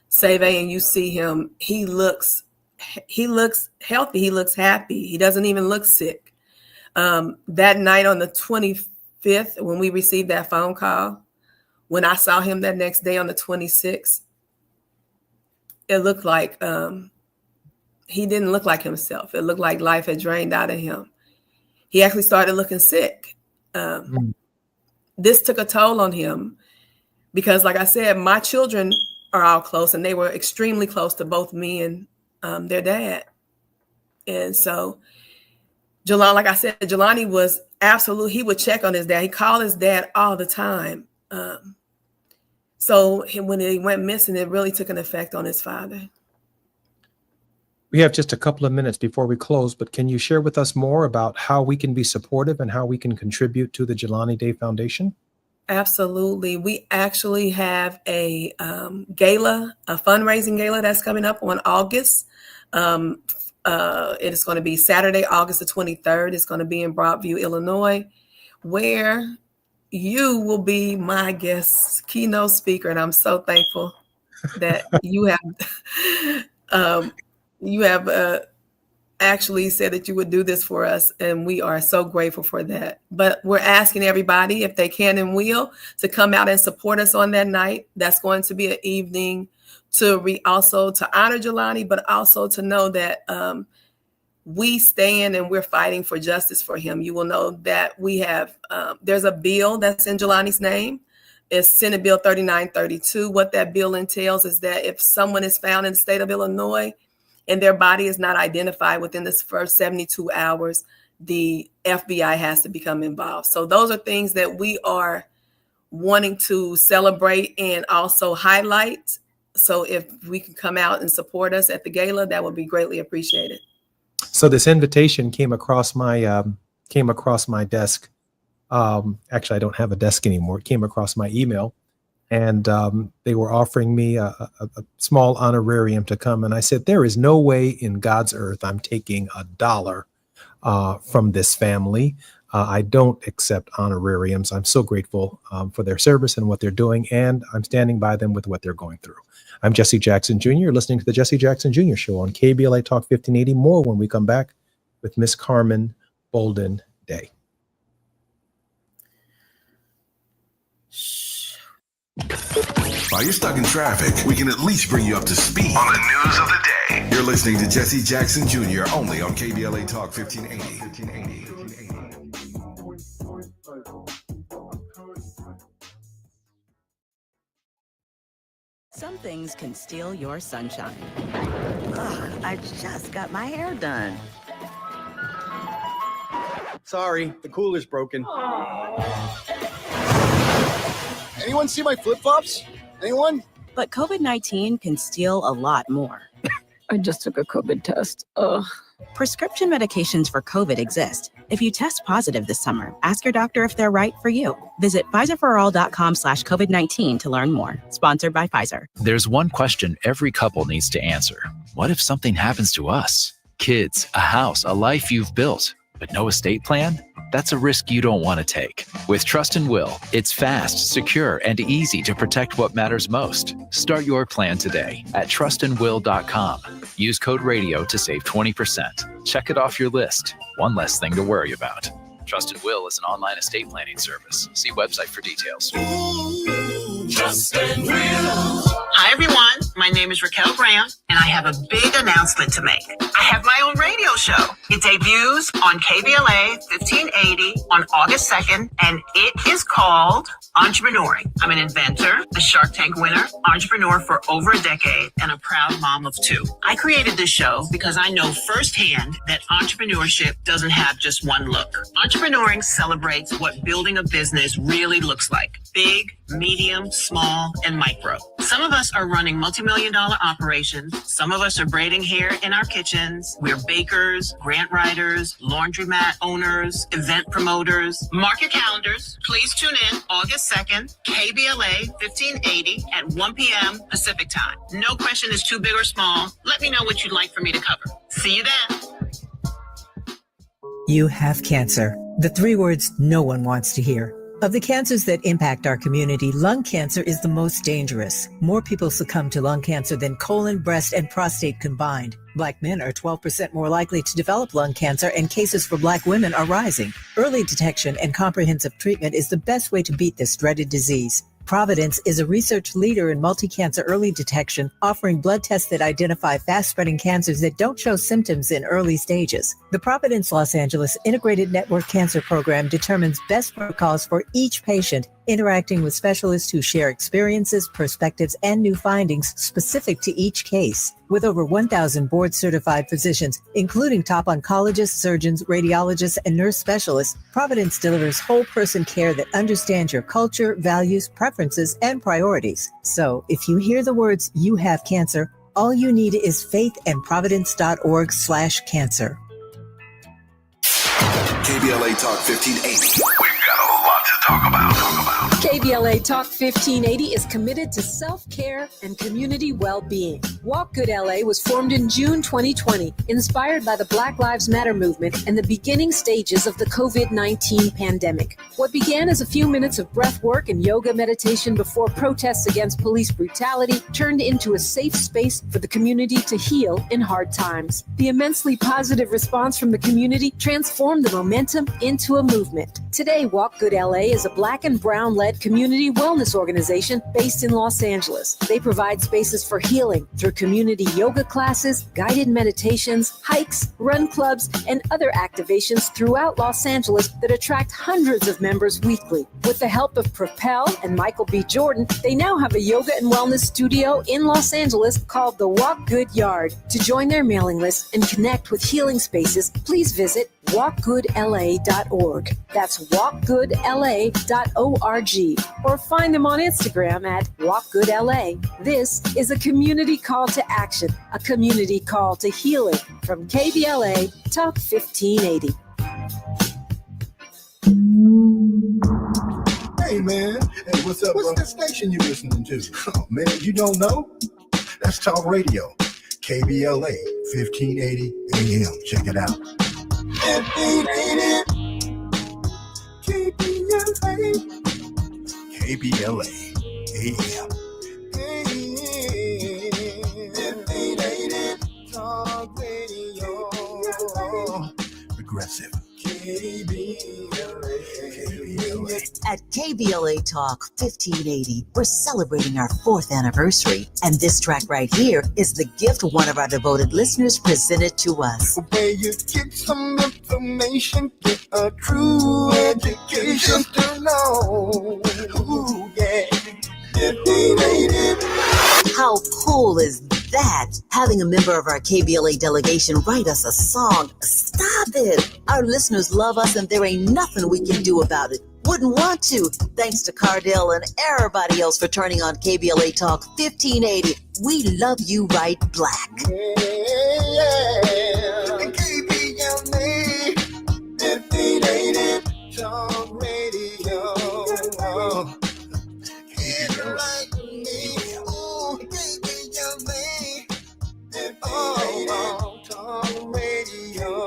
Save and you see him. He looks healthy. He looks happy. He doesn't even look sick. That night on the 25th, when we received that phone call, when I saw him that next day on the 26th, it looked like he didn't look like himself. It looked like life had drained out of him. He actually started looking sick. This took a toll on him because, like I said, my children are all close, and they were extremely close to both me and their dad. And so Jelani, like I said, Jelani was absolute. He would check on his dad. He called his dad all the time. So when he went missing, it really took an effect on his father.
We have just a couple of minutes before we close, but can you share with us more about how we can be supportive and how we can contribute to the Jelani Day Foundation?
Absolutely. We actually have a gala, a fundraising gala that's coming up on August. It is going to be Saturday, August the 23rd. It's going to be in Broadview, Illinois, where you will be my guest keynote speaker. And I'm so thankful that you have actually said that you would do this for us, and we are so grateful for that. But we're asking everybody, if they can and will, to come out and support us on that night. That's going to be an evening also to honor Jelani, but also to know that we stand and we're fighting for justice for him. You will know that we have there's a bill that's in Jelani's name is Senate Bill 3932. What that bill entails is that if someone is found in the state of Illinois and their body is not identified within the first 72 hours, the FBI has to become involved. So those are things that we are wanting to celebrate and also highlight. So if we can come out and support us at the gala, that would be greatly appreciated.
So this invitation came across my desk. Actually, I don't have a desk anymore. It came across my email, and they were offering me a small honorarium to come. And I said, there is no way in God's earth I'm taking $1 from this family. I don't accept honorariums. I'm so grateful for their service and what they're doing, and I'm standing by them with what they're going through. I'm Jesse Jackson Jr. You're listening to the Jesse Jackson Jr. Show on KBLA Talk 1580. More when we come back with Miss Carmen Bolden Day.
While you're stuck in traffic, we can at least bring you up to speed on the news of the day. You're listening to Jesse Jackson Jr. only on KBLA Talk 1580.
Some things can steal your sunshine. Ugh, I just got my hair done.
Sorry, the cooler's broken. Anyone see my flip-flops? Anyone?
But COVID-19 can steal a lot more.
I just took a COVID test. Ugh.
Prescription medications for COVID exist. If you test positive this summer, ask your doctor if they're right for you. Visit PfizerForAll.com/COVID-19 to learn more. Sponsored by Pfizer.
There's one question every couple needs to answer. What if something happens to us? Kids, a house, a life you've built, but no estate plan? That's a risk you don't want to take. With Trust and Will, it's fast, secure, and easy to protect what matters most. Start your plan today at trustandwill.com. Use code RADIO to save 20%. Check it off your list. One less thing to worry about. Trust and Will is an online estate planning service. See website for details.
Trust and Will.
Hi, everyone. My name is Raquel Graham, and I have a big announcement to make. I have my own radio show. It debuts on KBLA 1580 on August 2nd, and it is called Entrepreneuring. I'm an inventor, a Shark Tank winner, entrepreneur for over a decade, and a proud mom of 2. I created this show because I know firsthand that entrepreneurship doesn't have just one look. Entrepreneuring celebrates what building a business really looks like. Big, medium, small, and micro. Some of us are running multi-million-dollar operations. Some of us are braiding hair in our kitchens. We're bakers, grant writers, laundromat owners, event promoters. Mark your calendars. Please tune in August 2nd, KBLA 1580 at 1 p.m. Pacific time. No question is too big or small. Let me know what you'd like for me to cover. See you then.
You have cancer. The 3 words no one wants to hear. Of the cancers that impact our community, lung cancer is the most dangerous. More people succumb to lung cancer than colon, breast, and prostate combined. Black men are 12% more likely to develop lung cancer, and cases for Black women are rising. Early detection and comprehensive treatment is the best way to beat this dreaded disease. Providence is a research leader in multi-cancer early detection, offering blood tests that identify fast-spreading cancers that don't show symptoms in early stages. The Providence Los Angeles Integrated Network Cancer Program determines best protocols for each patient, interacting with specialists who share experiences, perspectives, and new findings specific to each case. With over 1,000 board-certified physicians, including top oncologists, surgeons, radiologists, and nurse specialists, Providence delivers whole-person care that understands your culture, values, preferences, and priorities. So, if you hear the words, "you have cancer," all you need is faith and providence.org/cancer.
KBLA Talk 1580. We've got a lot to talk about.
KBLA Talk 1580 is committed to self-care and community well-being. Walk Good LA was formed in June 2020, inspired by the Black Lives Matter movement and the beginning stages of the COVID-19 pandemic. What began as a few minutes of breath work and yoga meditation before protests against police brutality turned into a safe space for the community to heal in hard times. The immensely positive response from the community transformed the momentum into a movement. Today, Walk Good LA is a Black and Brown-led community wellness organization based in Los Angeles. They provide spaces for healing through community yoga classes, guided meditations, hikes, run clubs, and other activations throughout Los Angeles that attract hundreds of members weekly. With the help of Propel and Michael B. Jordan, they now have a yoga and wellness studio in Los Angeles called the Walk Good Yard. To join their mailing list and connect with healing spaces, please visit walkgoodla.org. That's walkgoodla.org. Or find them on Instagram at walkgoodla. This is a community call to action, a community call to healing from KBLA Talk 1580.
Hey man, hey, what's up? What's the station you listening to? Oh man, you don't know? That's Talk Radio, KBLA 1580 AM. Check it out. 1580 KBLA AM. 1580 Talk Radio. Progressive.
At KBLA Talk 1580, we're celebrating our 4th anniversary. And this track right here is the gift one of our devoted listeners presented to us.
Where you get some information, get a true education to know. Ooh, yeah. 1580.
How cool is that? Having a member of our KBLA delegation write us a song. Stop it. Our listeners love us and there ain't nothing we can do about it. Wouldn't want to. Thanks to Cardell and everybody else for turning on KBLA Talk 1580. We love you right black.
KBLA 1580 Talk Radio. Talk Radio.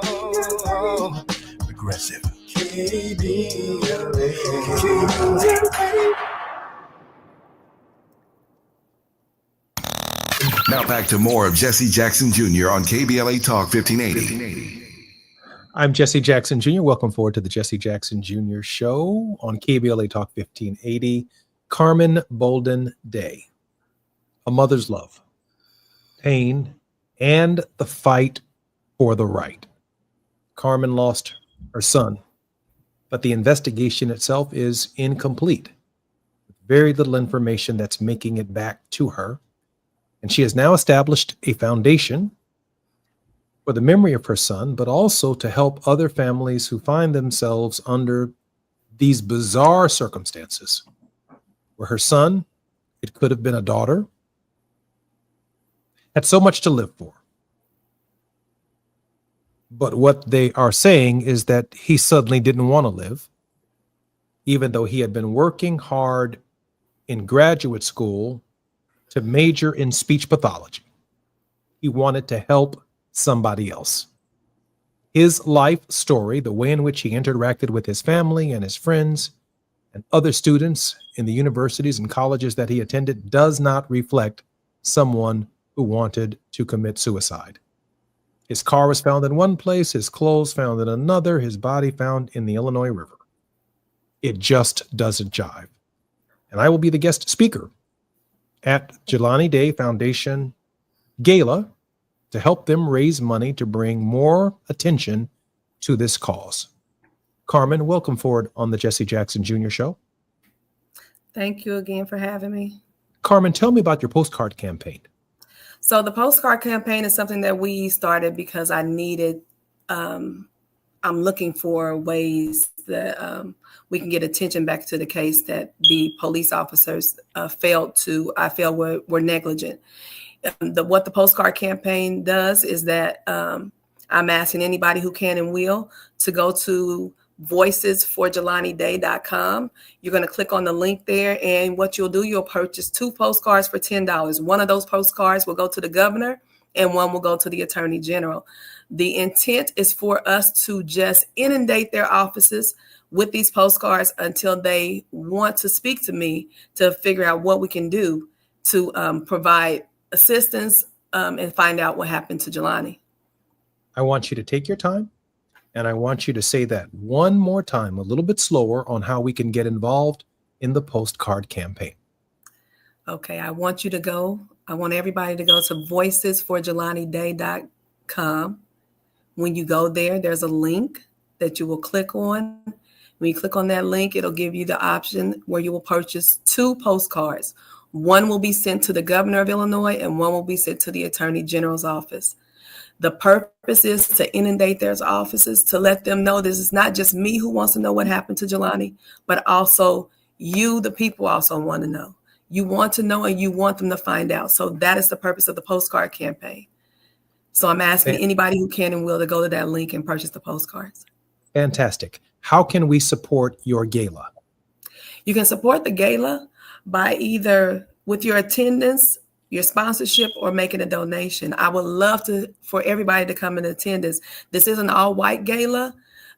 Progressive. KBLA.
Now back to more of Jesse Jackson Jr. on KBLA Talk 1580.
I'm Jesse Jackson Jr. Welcome forward to the Jesse Jackson Jr. Show on KBLA Talk 1580. Carmen Bolden Day. A mother's love, pain, and the fight for the right. Carmen lost her son, but the investigation itself is incomplete. Very little information that's making it back to her. And she has now established a foundation for the memory of her son, but also to help other families who find themselves under these bizarre circumstances where her son, it could have been a daughter, had so much to live for. But what they are saying is that he suddenly didn't want to live, even though he had been working hard in graduate school to major in speech pathology. He wanted to help somebody else. His life story, the way in which he interacted with his family and his friends and other students in the universities and colleges that he attended, does not reflect someone who wanted to commit suicide. His car was found in one place, his clothes found in another, his body found in the Illinois River. It just doesn't jive. And I will be the guest speaker at Jelani Day Foundation Gala to help them raise money to bring more attention to this cause. Carmen, welcome forward on the Jesse Jackson Jr. Show.
Thank you again for having me.
Carmen, tell me about your postcard campaign.
So the postcard campaign is something that we started because I needed, I'm looking for ways that we can get attention back to the case that the police officers I feel were negligent. What the postcard campaign does is that I'm asking anybody who can and will to go to voicesforjelaniday.com. You're going to click on the link there, and what you'll do, you'll purchase 2 postcards for $10. One of those postcards will go to the governor and one will go to the attorney general. The intent is for us to just inundate their offices with these postcards until they want to speak to me to figure out what we can do to provide assistance and find out what happened to Jelani.
I want you to take your time. And I want you to say that one more time, a little bit slower, on how we can get involved in the postcard campaign.
Okay, I want everybody to go to voicesforjelaniday.com. When you go there, there's a link that you will click on. When you click on that link, it'll give you the option where you will purchase 2 postcards. One will be sent to the governor of Illinois and one will be sent to the attorney general's office. The purpose is to inundate their offices, to let them know this is not just me who wants to know what happened to Jelani, but also you, the people, also want to know. You want to know and you want them to find out. So that is the purpose of the postcard campaign. So I'm asking anybody who can and will to go to that link and purchase the postcards.
Fantastic. How can we support your gala?
You can support the gala by either with your attendance, your sponsorship, or making a donation. I would love for everybody to come in attendance. This is an all-white gala.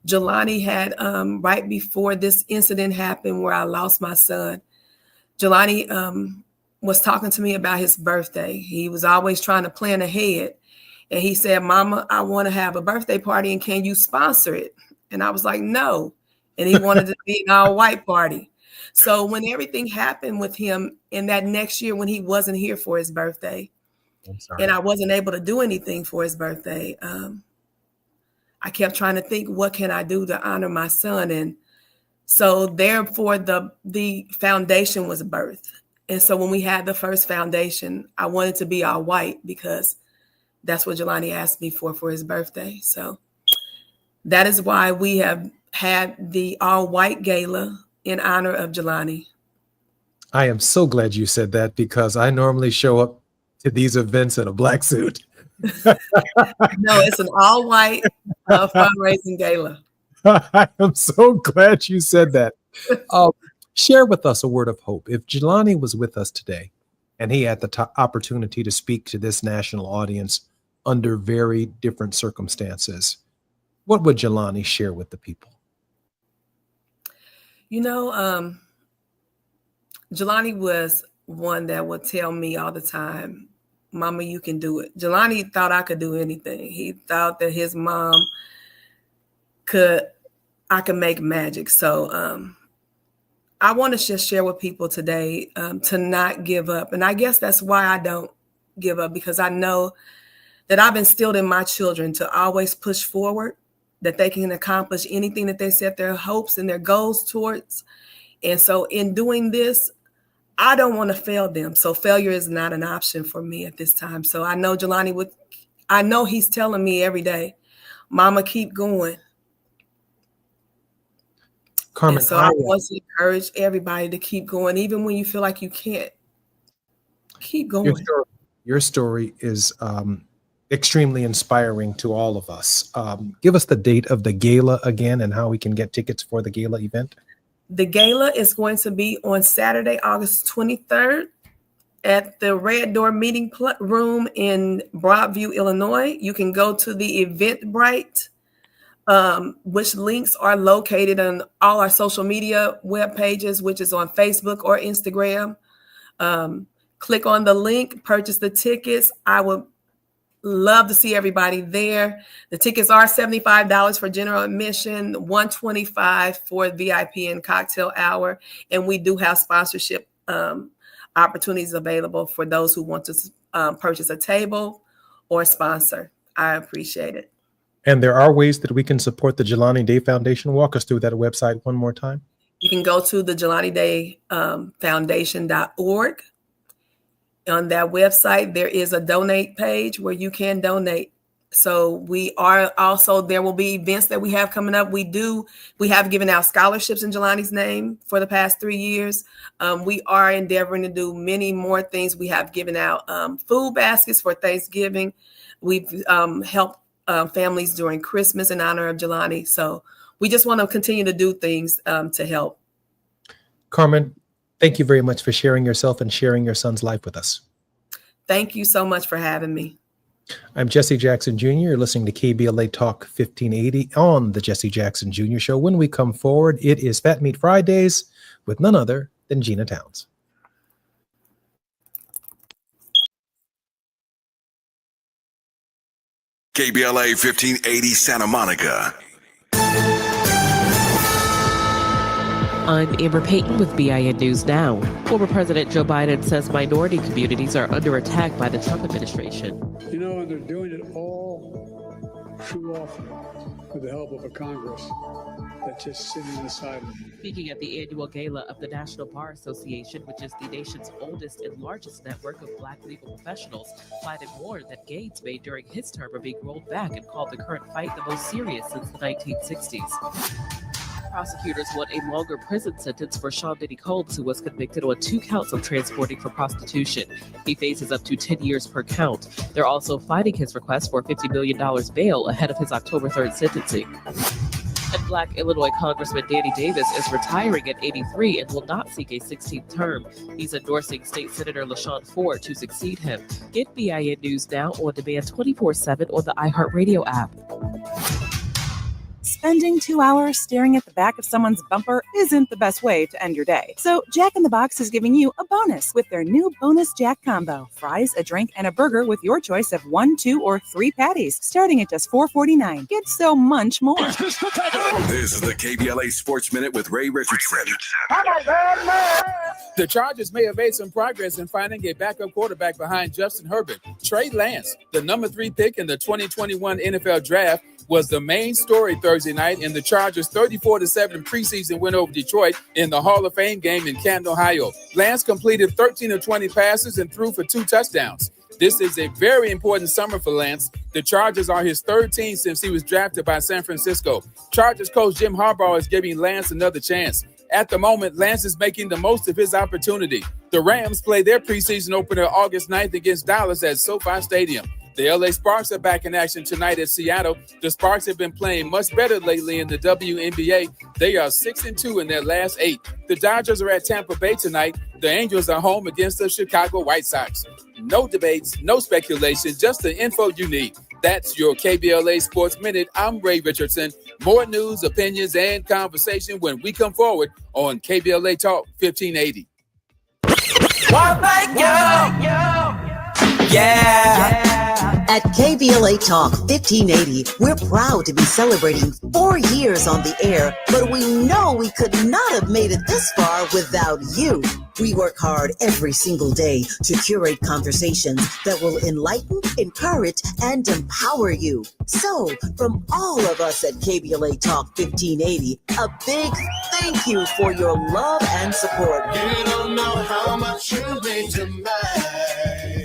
Jelani had, right before this incident happened where I lost my son, Jelani was talking to me about his birthday. He was always trying to plan ahead. And he said, Mama, I want to have a birthday party and can you sponsor it? And I was like, no. And he wanted to be an all-white party. So when everything happened with him in that next year when he wasn't here for his birthday, and I wasn't able to do anything for his birthday, I kept trying to think, what can I do to honor my son? And so therefore the foundation was birthed. And so when we had the first foundation, I wanted to be all white because that's what Jelani asked me for his birthday. So that is why we have had the all-white gala in honor of Jelani.
I am so glad you said that because I normally show up to these events in a black suit.
No, it's an all-white fundraising gala.
I am so glad you said that. Share with us a word of hope. If Jelani was with us today and he had the opportunity to speak to this national audience under very different circumstances, what would Jelani share with the people?
You know, Jelani was one that would tell me all the time, Mama, you can do it. Jelani thought I could do anything. He thought that his mom I could make magic. So I want to just share with people today to not give up. And I guess that's why I don't give up, because I know that I've instilled in my children to always push forward, that they can accomplish anything that they set their hopes and their goals towards. And so in doing this, I don't want to fail them. So failure is not an option for me at this time. So I know Jelani I know he's telling me every day, Mama, keep going.
Carmen,
and so I want to encourage everybody to keep going, even when you feel like you can't. Keep going.
Your story is extremely inspiring to all of us. Give us the date of the gala again and how we can get tickets for the gala event.
The gala is going to be on Saturday, August 23rd at the Red Door Meeting Room in Broadview, Illinois. You can go to the Eventbrite, which links are located on all our social media web pages, which is on Facebook or Instagram. Click on the link, purchase the tickets. I would love to see everybody there. The tickets are $75 for general admission, $125 for VIP and cocktail hour. And we do have sponsorship opportunities available for those who want to purchase a table or sponsor. I appreciate it.
And there are ways that we can support the Jelani Day Foundation. Walk us through that website one more time.
You can go to the Jelani Day Foundation.org. On that website, there is a donate page where you can donate. So we are also, there will be events that we have coming up. We have given out scholarships in Jelani's name for the past 3 years. We are endeavoring to do many more things. We have given out food baskets for Thanksgiving. We've helped families during Christmas in honor of Jelani. So we just want to continue to do things to help.
Carmen, thank you very much for sharing yourself and sharing your son's life with us.
Thank you so much for having me.
I'm Jesse Jackson Jr. You're listening to KBLA Talk 1580 on the Jesse Jackson Jr. Show. When we come forward, it is Fat Meat Fridays with none other than Gina Towns.
KBLA 1580 Santa Monica.
I'm Amber Payton with BIN News Now. Former President Joe Biden says minority communities are under attack by the Trump administration.
You know, they're doing it all too often with the help of a Congress that's just sitting aside.
Speaking at the annual gala of the National Bar Association, which is the nation's oldest and largest network of Black legal professionals, Biden warned that gains made during his term are being rolled back and called the current fight the most serious since the 1960s. Prosecutors want a longer prison sentence for Sean Diddy Combs, who was convicted on 2 counts of transporting for prostitution. He faces up to 10 years per count. They're also fighting his request for $50 million bail ahead of his October 3rd sentencing. And Black Illinois Congressman Danny Davis is retiring at 83 and will not seek a 16th term. He's endorsing State Senator LaShawn Ford to succeed him. Get BIN News Now on demand 24/7 on the iHeartRadio app.
Spending 2 hours staring at the back of someone's bumper isn't the best way to end your day. So Jack in the Box is giving you a bonus with their new Bonus Jack combo. Fries, a drink, and a burger with your choice of 1, 2, or 3 patties, starting at just $4.49. Get so much more.
This is the KBLA Sports Minute with Ray Richardson.
The Chargers may have made some progress in finding a backup quarterback behind Justin Herbert. Trey Lance, the number 3 pick in the 2021 NFL Draft, was the main story Thursday night in the Chargers' 34-7 preseason win over Detroit in the Hall of Fame game in Canton, Ohio. Lance completed 13 of 20 passes and threw for 2 touchdowns. This is a very important summer for Lance. The Chargers are his 3rd team since he was drafted by San Francisco. Chargers coach Jim Harbaugh is giving Lance another chance. At the moment, Lance is making the most of his opportunity. The Rams play their preseason opener August 9th against Dallas at SoFi Stadium. The LA Sparks are back in action tonight at Seattle. The Sparks have been playing much better lately in the WNBA. They are 6-2 in their last 8. The Dodgers are at Tampa Bay tonight. The Angels are home against the Chicago White Sox. No debates, no speculation, just the info you need. That's your KBLA Sports Minute. I'm Ray Richardson. More news, opinions, and conversation when we come forward on KBLA Talk 1580.
At KBLA Talk 1580, we're proud to be celebrating 4 years on the air, but we know we could not have made it this far without you. We work hard every single day to curate conversations that will enlighten, encourage, and empower you. So, from all of us at KBLA Talk 1580, a big thank you for your love and support.
You don't know how much you mean to me.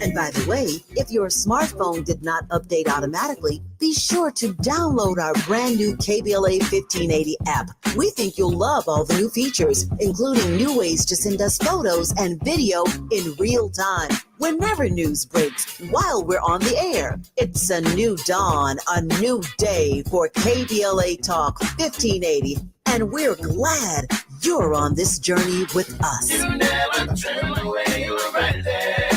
And by the way, if your smartphone did not update automatically, be sure to download our brand new KBLA 1580 app. We think you'll love all the new features, including new ways to send us photos and video in real time. Whenever news breaks, while we're on the air, it's a new dawn, a new day for KBLA Talk 1580. And we're glad you're on this journey with us.
You never turned away, you were right there.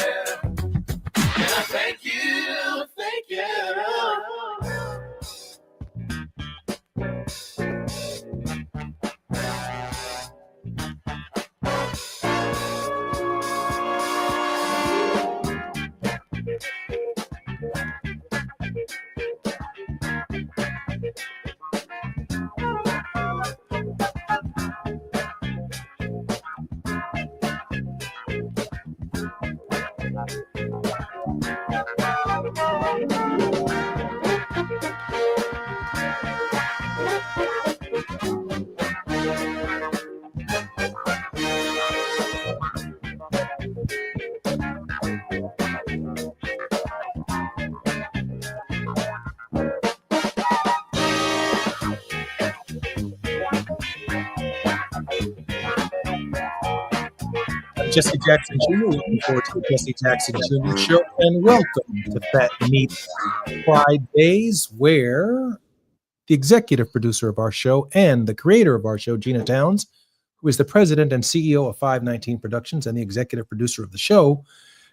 And I thank you, thank you.
Jesse Jackson Jr. Looking forward to the Jesse Jackson Jr. Show, and welcome to Fat Meat Fridays, where the executive producer of our show and the creator of our show, Gina Towns, who is the president and CEO of 519 Productions and the executive producer of the show,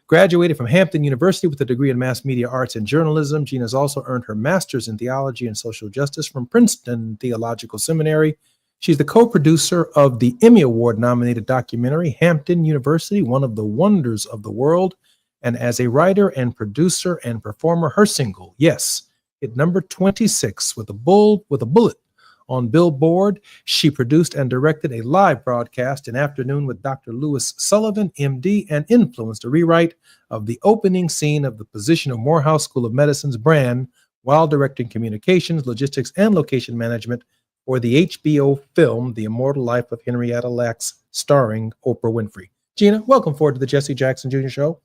graduated from Hampton University with a degree in mass media arts and journalism. Gina has also earned her master's in theology and social justice from Princeton Theological Seminary. She's the co-producer of the Emmy Award-nominated documentary, Hampton University, One of the Wonders of the World. And as a writer and producer and performer, her single, Yes, hit number 26 with a bullet on Billboard. She produced and directed a live broadcast in Afternoon with Dr. Lewis Sullivan, MD, and influenced a rewrite of the opening scene of the position of Morehouse School of Medicine's Brand while directing communications, logistics, and location management for the HBO film The Immortal Life of Henrietta Lacks, starring Oprah Winfrey. Gina, welcome forward to the Jesse Jackson Jr. Show.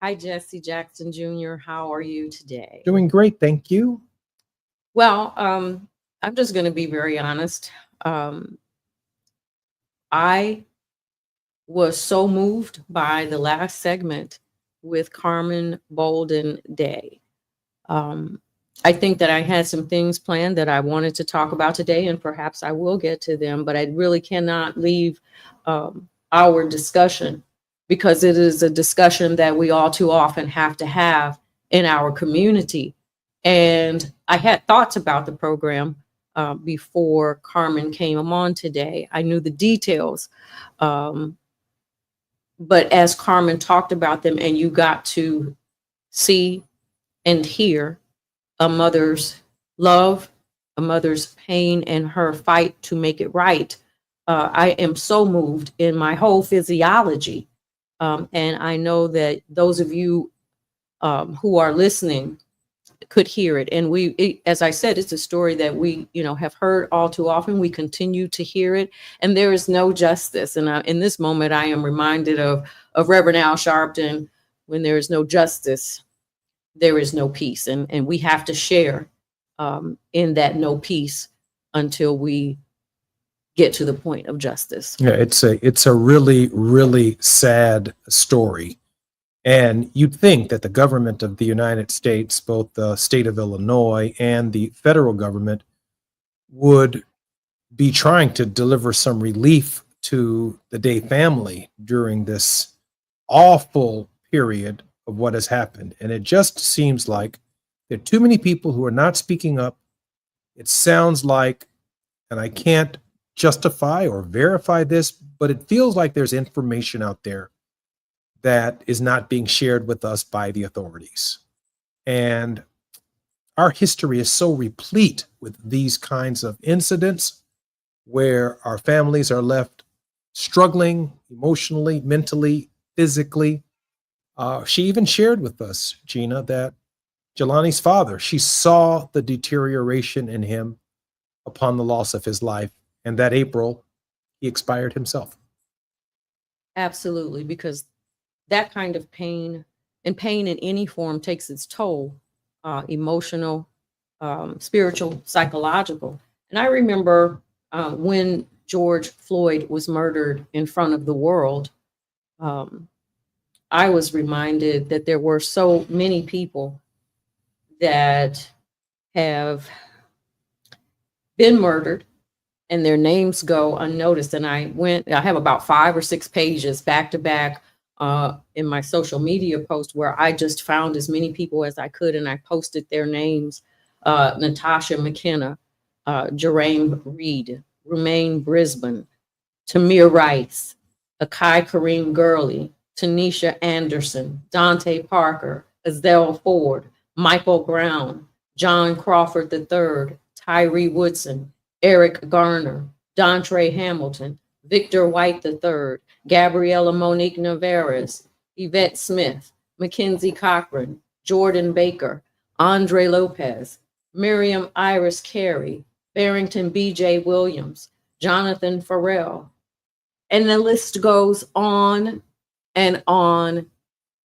Hi, Jesse Jackson Jr. How are you today?
Doing great, thank you.
Well, I'm just going to be very honest. I was so moved by the last segment with Carmen Bolden Day. I think that I had some things planned that I wanted to talk about today, and perhaps I will get to them, but I really cannot leave our discussion, because it is a discussion that we all too often have to have in our community. And I had thoughts about the program before Carmen came on today. I knew the details, but as Carmen talked about them and you got to see and hear a mother's love, a mother's pain, and her fight to make it right, I am so moved in my whole physiology. And I know that those of you who are listening could hear it. And as I said, it's a story that we, have heard all too often. We continue to hear it, and there is no justice. And in this moment, I am reminded of Reverend Al Sharpton: when there is no justice, there is no peace. And we have to share in that no peace until we get to the point of justice.
Yeah, it's a really, really sad story. And you'd think that the government of the United States, both the state of Illinois and the federal government, would be trying to deliver some relief to the Day family during this awful period of what has happened. And it just seems like there are too many people who are not speaking up. It sounds like, and I can't justify or verify this, but it feels like there's information out there that is not being shared with us by the authorities. And our history is so replete with these kinds of incidents where our families are left struggling emotionally, mentally, physically. She even shared with us, Gina, that Jelani's father, she saw the deterioration in him upon the loss of his life, and that April, he expired himself.
Absolutely, because that kind of pain, and pain in any form, takes its toll, emotional, spiritual, psychological. And I remember when George Floyd was murdered in front of the world, I was reminded that there were so many people that have been murdered and their names go unnoticed. And I have about 5 or 6 pages back to back in my social media post where I just found as many people as I could, and I posted their names: Natasha McKenna, Jerame Reed, Romaine Brisbane, Tamir Rice, Akai Kareem Gurley, Tanisha Anderson, Dante Parker, Azell Ford, Michael Brown, John Crawford III, Tyree Woodson, Eric Garner, Dontre Hamilton, Victor White III, Gabriella Monique Navarez, Yvette Smith, Mackenzie Cochran, Jordan Baker, Andre Lopez, Miriam Iris Carey, Barrington B.J. Williams, Jonathan Farrell. And the list goes on and on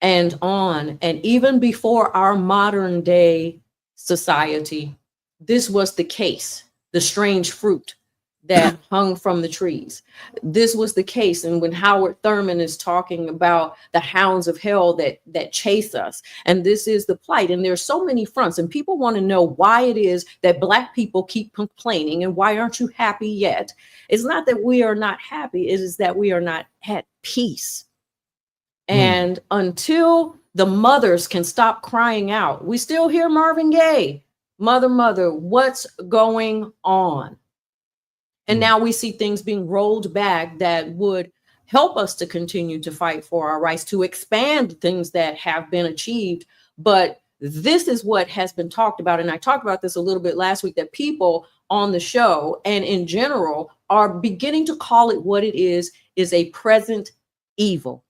and on. And even before our modern day society, this was the case, the strange fruit that hung from the trees. This was the case. And when Howard Thurman is talking about the hounds of hell that chase us, and this is the plight, and there's so many fronts, and people want to know why it is that Black people keep complaining, and why aren't you happy yet? It's not that we are not happy, it is that we are not at peace. And until the mothers can stop crying out, we still hear Marvin Gaye, "Mother, mother, what's going on?" And now we see things being rolled back that would help us to continue to fight for our rights, to expand things that have been achieved. But this is what has been talked about. And I talked about this a little bit last week, that people on the show and in general are beginning to call it what it is a present evil.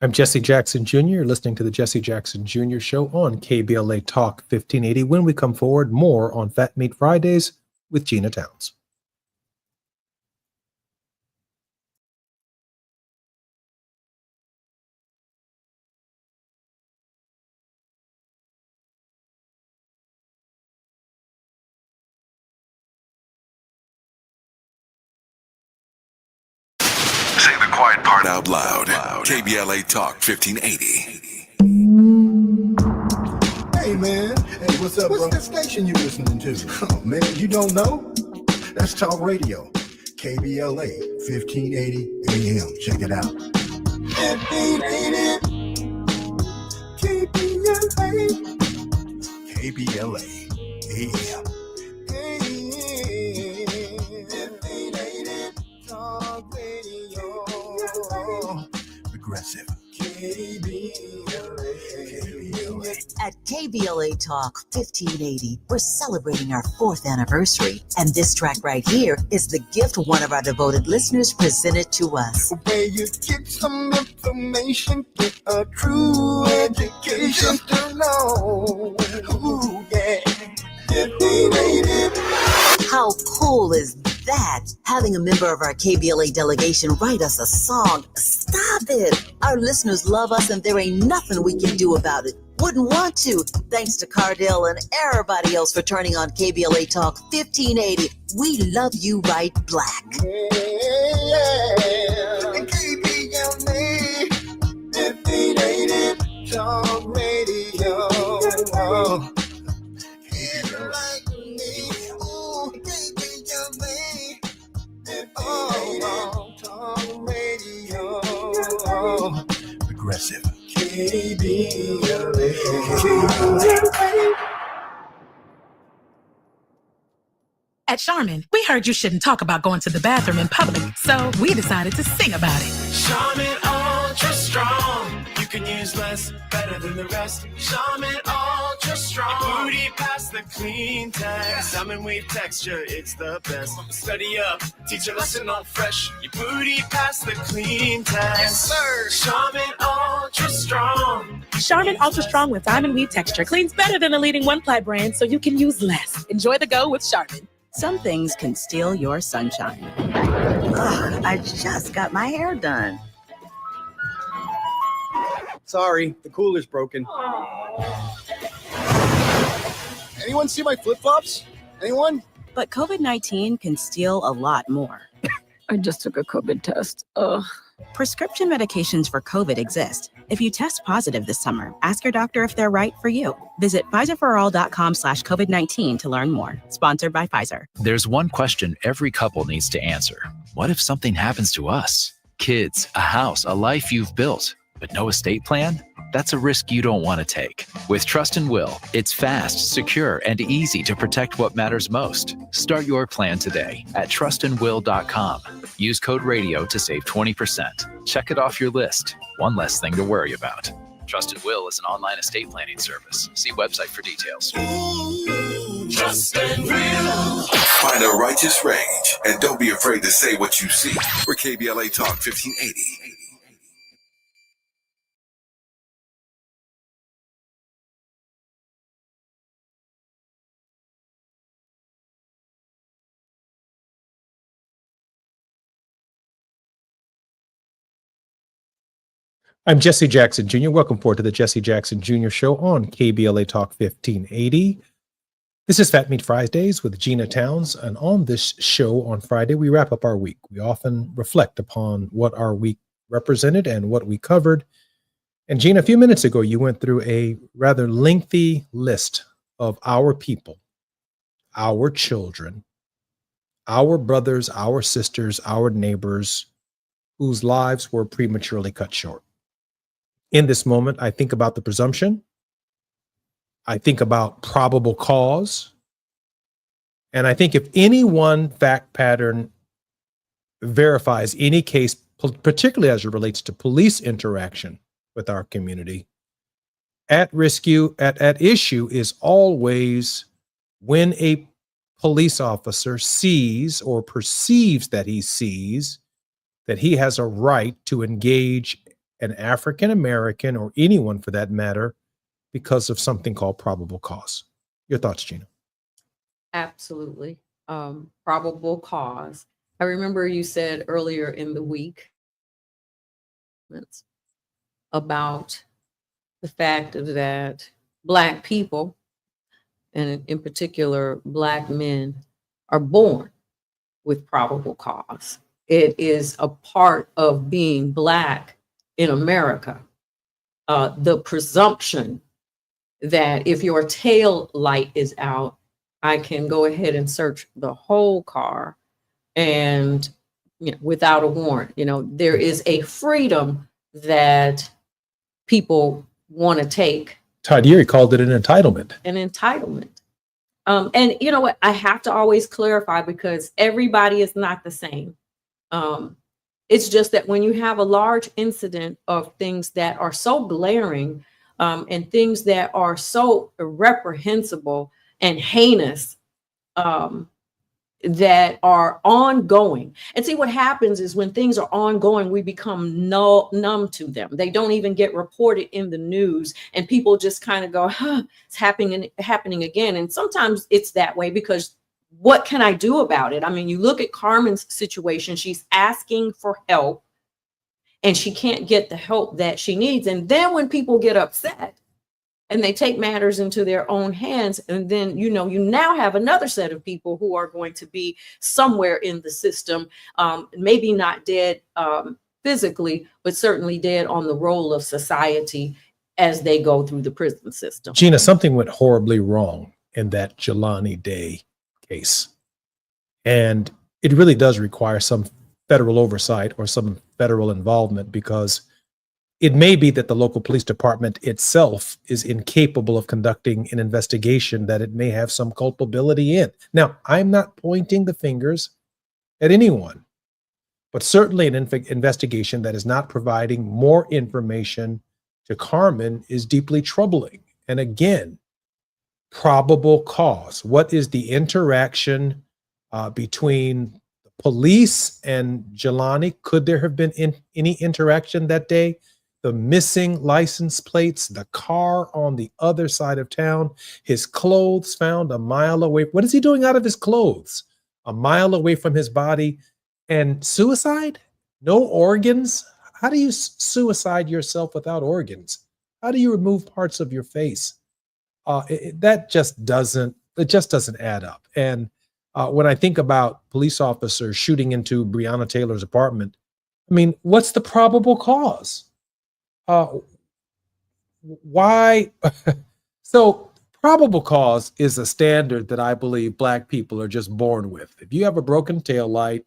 I'm Jesse Jackson Jr. You're listening to the Jesse Jackson Jr. Show on KBLA Talk 1580. When we come forward, more on Fat Meat Fridays with Gina Towns.
Say the quiet part out loud. KBLA Talk 1580.
Hey man, hey, what's up, bro? What's the station you listening to? Oh man, you don't know? That's Talk Radio, KBLA 1580 AM. Check it out. 1580 KBLA AM. 1580 Talk Radio. Progressive.
At KBLA Talk 1580, we're celebrating our 4th anniversary, and this track right here is the gift one of our devoted listeners presented to us.
Where you get some information, get a true education to know. Ooh, yeah. 1580.
How cool is that? Having a member of our KBLA delegation write us a song. Stop it! Our listeners love us and there ain't nothing we can do about it. Wouldn't want to. Thanks to Cardell and everybody else for turning on KBLA Talk 1580. We love you right black.
KBLA 1580 Talk Radio. Talk Radio. Progressive. KBLA.
At Charmin, we heard you shouldn't talk about going to the bathroom in public, so we decided to sing about it.
Charmin Ultra Strong. You can use less, better than the rest. Charmin Ultra Strong. Your booty past the clean test. Salmon weave texture, it's the best. Study up, teach a lesson all fresh. Your booty past the clean test. Yes, sir. Charmin Ultra Strong.
Charmin Ultra Strong with diamond weave texture cleans better than the leading one-ply brand, so you can use less. Enjoy the go with Charmin.
Some things can steal your sunshine. Ugh, I just got my hair done.
Sorry, the cooler's broken. Anyone see my flip-flops? Anyone?
But COVID-19 can steal a lot more.
I just took a COVID test. Ugh.
Prescription medications for COVID exist. If you test positive this summer, ask your doctor if they're right for you. Visit PfizerForAll.com/COVID-19 to learn more. Sponsored by Pfizer.
There's one question every couple needs to answer. What if something happens to us? Kids, a house, a life you've built, but no estate plan? That's a risk you don't want to take. With Trust and Will, it's fast, secure, and easy to protect what matters most. Start your plan today at trustandwill.com. Use code RADIO to save 20%. Check it off your list. One less thing to worry about. Trust and Will is an online estate planning service. See website for details.
Trust and Will. Find a righteous rage and don't be afraid to say what you see. We're KBLA Talk 1580.
I'm Jesse Jackson Jr. Welcome forward to the Jesse Jackson Jr. Show on KBLA Talk 1580. This is Fat Meat Fridays with Gina Towns, and on this show on Friday, we wrap up our week. We often reflect upon what our week represented and what we covered. And Gina, a few minutes ago, you went through a rather lengthy list of our people, our children, our brothers, our sisters, our neighbors, whose lives were prematurely cut short. In this moment, I think about the presumption. I think about probable cause. And I think if any one fact pattern verifies any case, particularly as it relates to police interaction with our community, at issue is always when a police officer sees or perceives that he sees that he has a right to engage an African American or anyone for that matter because of something called probable cause. Your thoughts, Gina?
Absolutely. Probable cause. I remember you said earlier in the week about the fact that Black people, and in particular Black men, are born with probable cause. It is a part of being Black in America. The presumption that if your tail light is out, I can go ahead and search the whole car and, without a warrant. There is a freedom that people want to take.
Todd Erie called it an entitlement.
An entitlement. And you know what? I have to always clarify because everybody is not the same. It's just that when you have a large incident of things that are so glaring and things that are so reprehensible and heinous, that are ongoing. And see, what happens is when things are ongoing, we become numb to them. They don't even get reported in the news, and people just kind of go, it's happening again. And sometimes it's that way because what can I do about it? I mean, you look at Carmen's situation, she's asking for help and she can't get the help that she needs. And then when people get upset and they take matters into their own hands, and then, you now have another set of people who are going to be somewhere in the system, maybe not dead physically, but certainly dead on the role of society as they go through the prison system.
Gina, something went horribly wrong in that Jelani Day case. And it really does require some federal oversight or some federal involvement, because it may be that the local police department itself is incapable of conducting an investigation that it may have some culpability in. Now, I'm not pointing the fingers at anyone, but certainly an investigation that is not providing more information to Carmen is deeply troubling. And again, probable cause. What is the interaction between the police and Jelani? Could there have been any interaction that day? The missing license plates, the car on the other side of town, his clothes found a mile away. What is he doing out of his clothes? A mile away from his body. And suicide? No organs? How do you suicide yourself without organs? How do you remove parts of your face? That just doesn't add up. And when I think about police officers shooting into Breonna Taylor's apartment, I mean, what's the probable cause? Why? So probable cause is a standard that I believe Black people are just born with. If you have a broken taillight,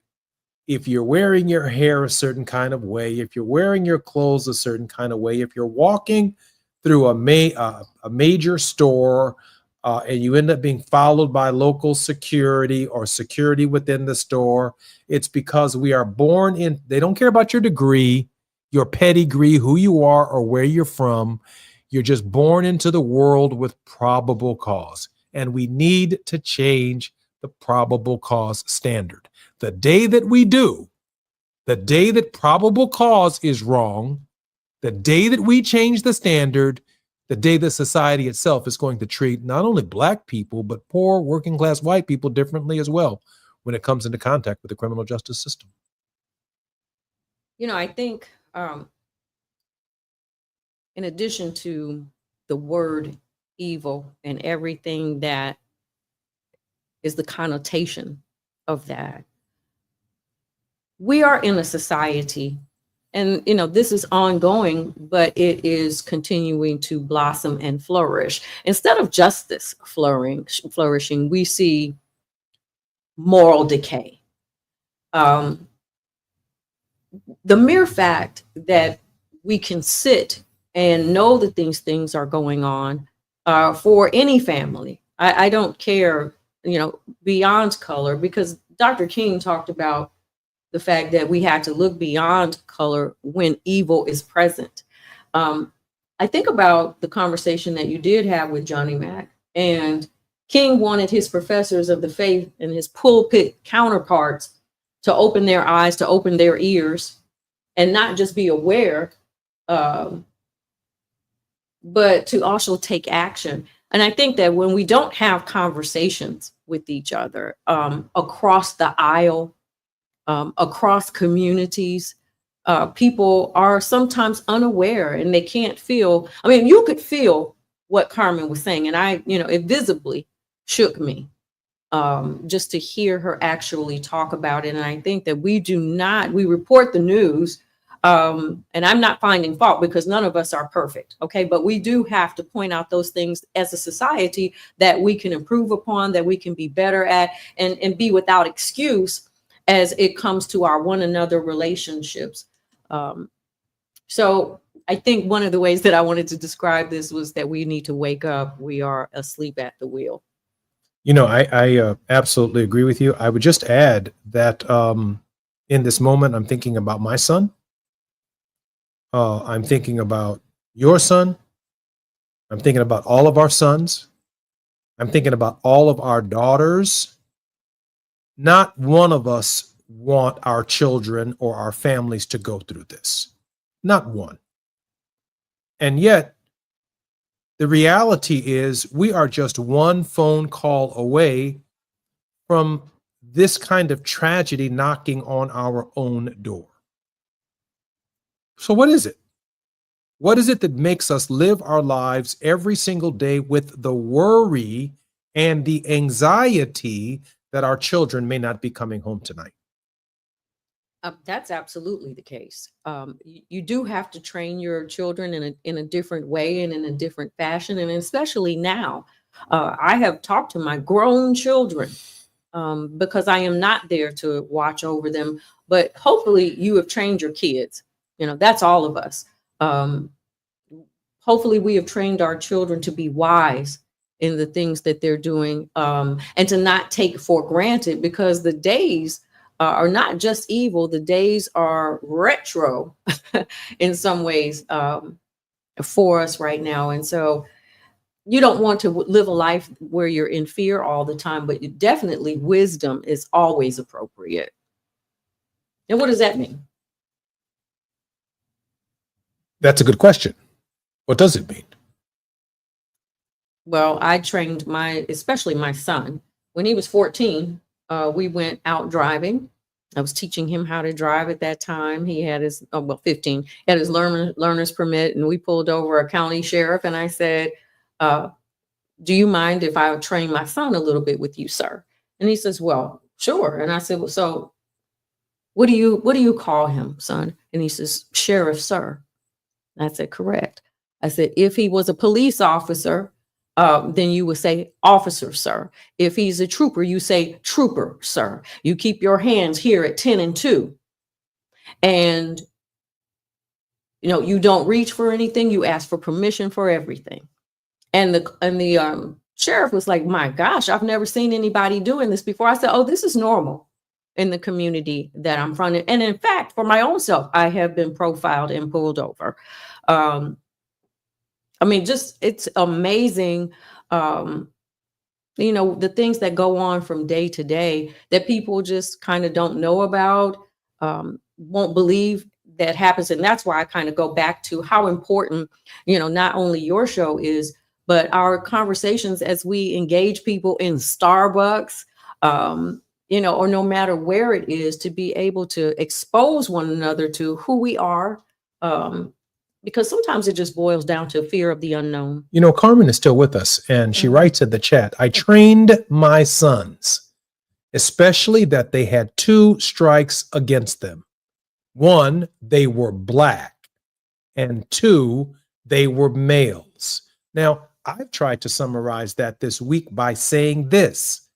if you're wearing your hair a certain kind of way, if you're wearing your clothes a certain kind of way, if you're walking through a major store and you end up being followed by local security or security within the store, it's because we are born in, they don't care about your degree, your pedigree, who you are, or where you're from. You're just born into the world with probable cause. And we need to change the probable cause standard. The day that we do, the day that probable cause is wrong, the day that we change the standard, the day that society itself is going to treat not only Black people, but poor working class white people differently as well when it comes into contact with the criminal justice system.
I think in addition to the word evil and everything that is the connotation of that, we are in a society, and this is ongoing, but it is continuing to blossom and flourish. Instead of justice flourishing, we see moral decay. The mere fact that we can sit and know that these things are going on for any family, I don't care, beyond color, because Dr. King talked about the fact that we had to look beyond color when evil is present. I think about the conversation that you did have with Johnny Mack, and King wanted his professors of the faith and his pulpit counterparts to open their eyes, to open their ears, and not just be aware, but to also take action. And I think that when we don't have conversations with each other across the aisle, across communities, people are sometimes unaware and they can't feel. I mean, you could feel what Carmen was saying, and it visibly shook me just to hear her actually talk about it. And I think that we report the news, and I'm not finding fault because none of us are perfect, okay? But we do have to point out those things as a society that we can improve upon, that we can be better at, and be without excuse as it comes to our one another relationships. So I think one of the ways that I wanted to describe this was that we need to wake up. We are asleep at the wheel.
I absolutely agree with you. I would just add that in this moment, I'm thinking about my son. I'm thinking about your son. I'm thinking about all of our sons. I'm thinking about all of our daughters. Not one of us want our children or our families to go through this. Not one. And yet, the reality is we are just one phone call away from this kind of tragedy knocking on our own door. So what is it? What is it that makes us live our lives every single day with the worry and the anxiety that our children may not be coming home tonight?
That's absolutely the case. You do have to train your children in a different way and in a different fashion, and especially now. I have talked to my grown children because I am not there to watch over them. But hopefully, you have trained your kids. That's all of us. Hopefully, we have trained our children to be wise in the things that they're doing, and to not take for granted, because the days are not just evil. The days are retro in some ways for us right now. And so you don't want to live a life where you're in fear all the time, but definitely wisdom is always appropriate. And what does that mean?
That's a good question. What does it mean?
Well, I trained especially my son, when he was 14, we went out driving. I was teaching him how to drive at that time. He had 15, he had his learner's permit, and we pulled over a county sheriff, and I said, do you mind if I train my son a little bit with you, sir? And he says, well, sure. And I said, well, so what do you call him, son? And he says, Sheriff, sir. And I said, correct. I said, if he was a police officer, then you would say officer, sir. If he's a trooper, you say trooper, sir. You keep your hands here at 10 and 2. And, you don't reach for anything. You ask for permission for everything. And the sheriff was like, my gosh, I've never seen anybody doing this before. I said, oh, this is normal in the community that I'm from. And in fact, for my own self, I have been profiled and pulled over. It's amazing, the things that go on from day to day that people just kind of don't know about, won't believe that happens. And that's why I kind of go back to how important, not only your show is, but our conversations as we engage people in Starbucks, or no matter where it is, to be able to expose one another to who we are. Because sometimes it just boils down to fear of the unknown.
Carmen is still with us, and she writes in the chat, I trained my sons, especially that they had 2 strikes against them. 1, they were Black, and 2, they were males. Now, I've tried to summarize that this week by saying this: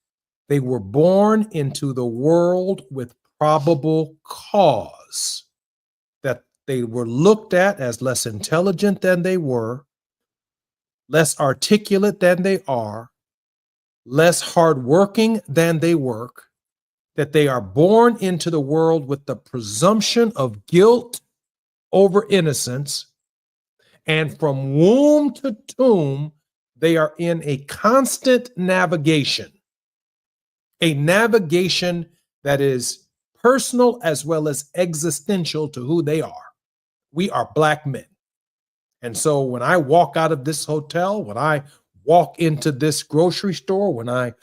they were born into the world with probable cause, that they were looked at as less intelligent than they were, less articulate than they are, less hardworking than they work, that they are born into the world with the presumption of guilt over innocence, and from womb to tomb, They are in a constant navigation, a navigation that is personal as well as existential to who they are. We are Black men. And so when I walk out of this hotel, when I walk into this grocery store, when I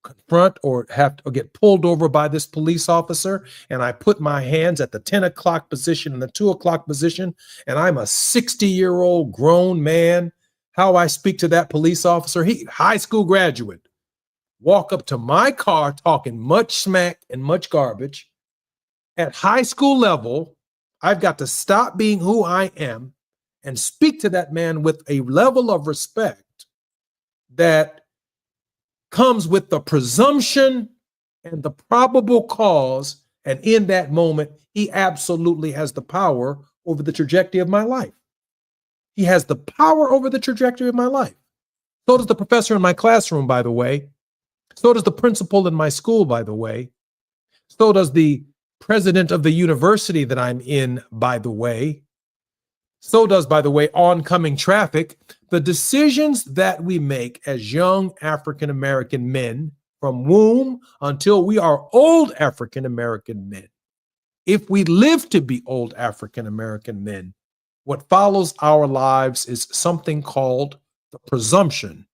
confront or have to get pulled over by this police officer, and I put my hands at the 10 o'clock position and the 2 o'clock position, and I'm a 60-year-old grown man, how I speak to that police officer, he high school graduate, walk up to my car talking much smack and much garbage. At high school level, I've got to stop being who I am and speak to that man with a level of respect that comes with the presumption and the probable cause. And in that moment, he absolutely has the power over the trajectory of my life. He has the power over the trajectory of my life. So does the professor in my classroom, by the way. So does the principal in my school, by the way. So does the president of the university that I'm in, by the way. So does, by the way, oncoming traffic. The decisions that we make as young African-American men from womb until we are old African-American men, if we live to be old African-American men, what follows our lives is something called the presumption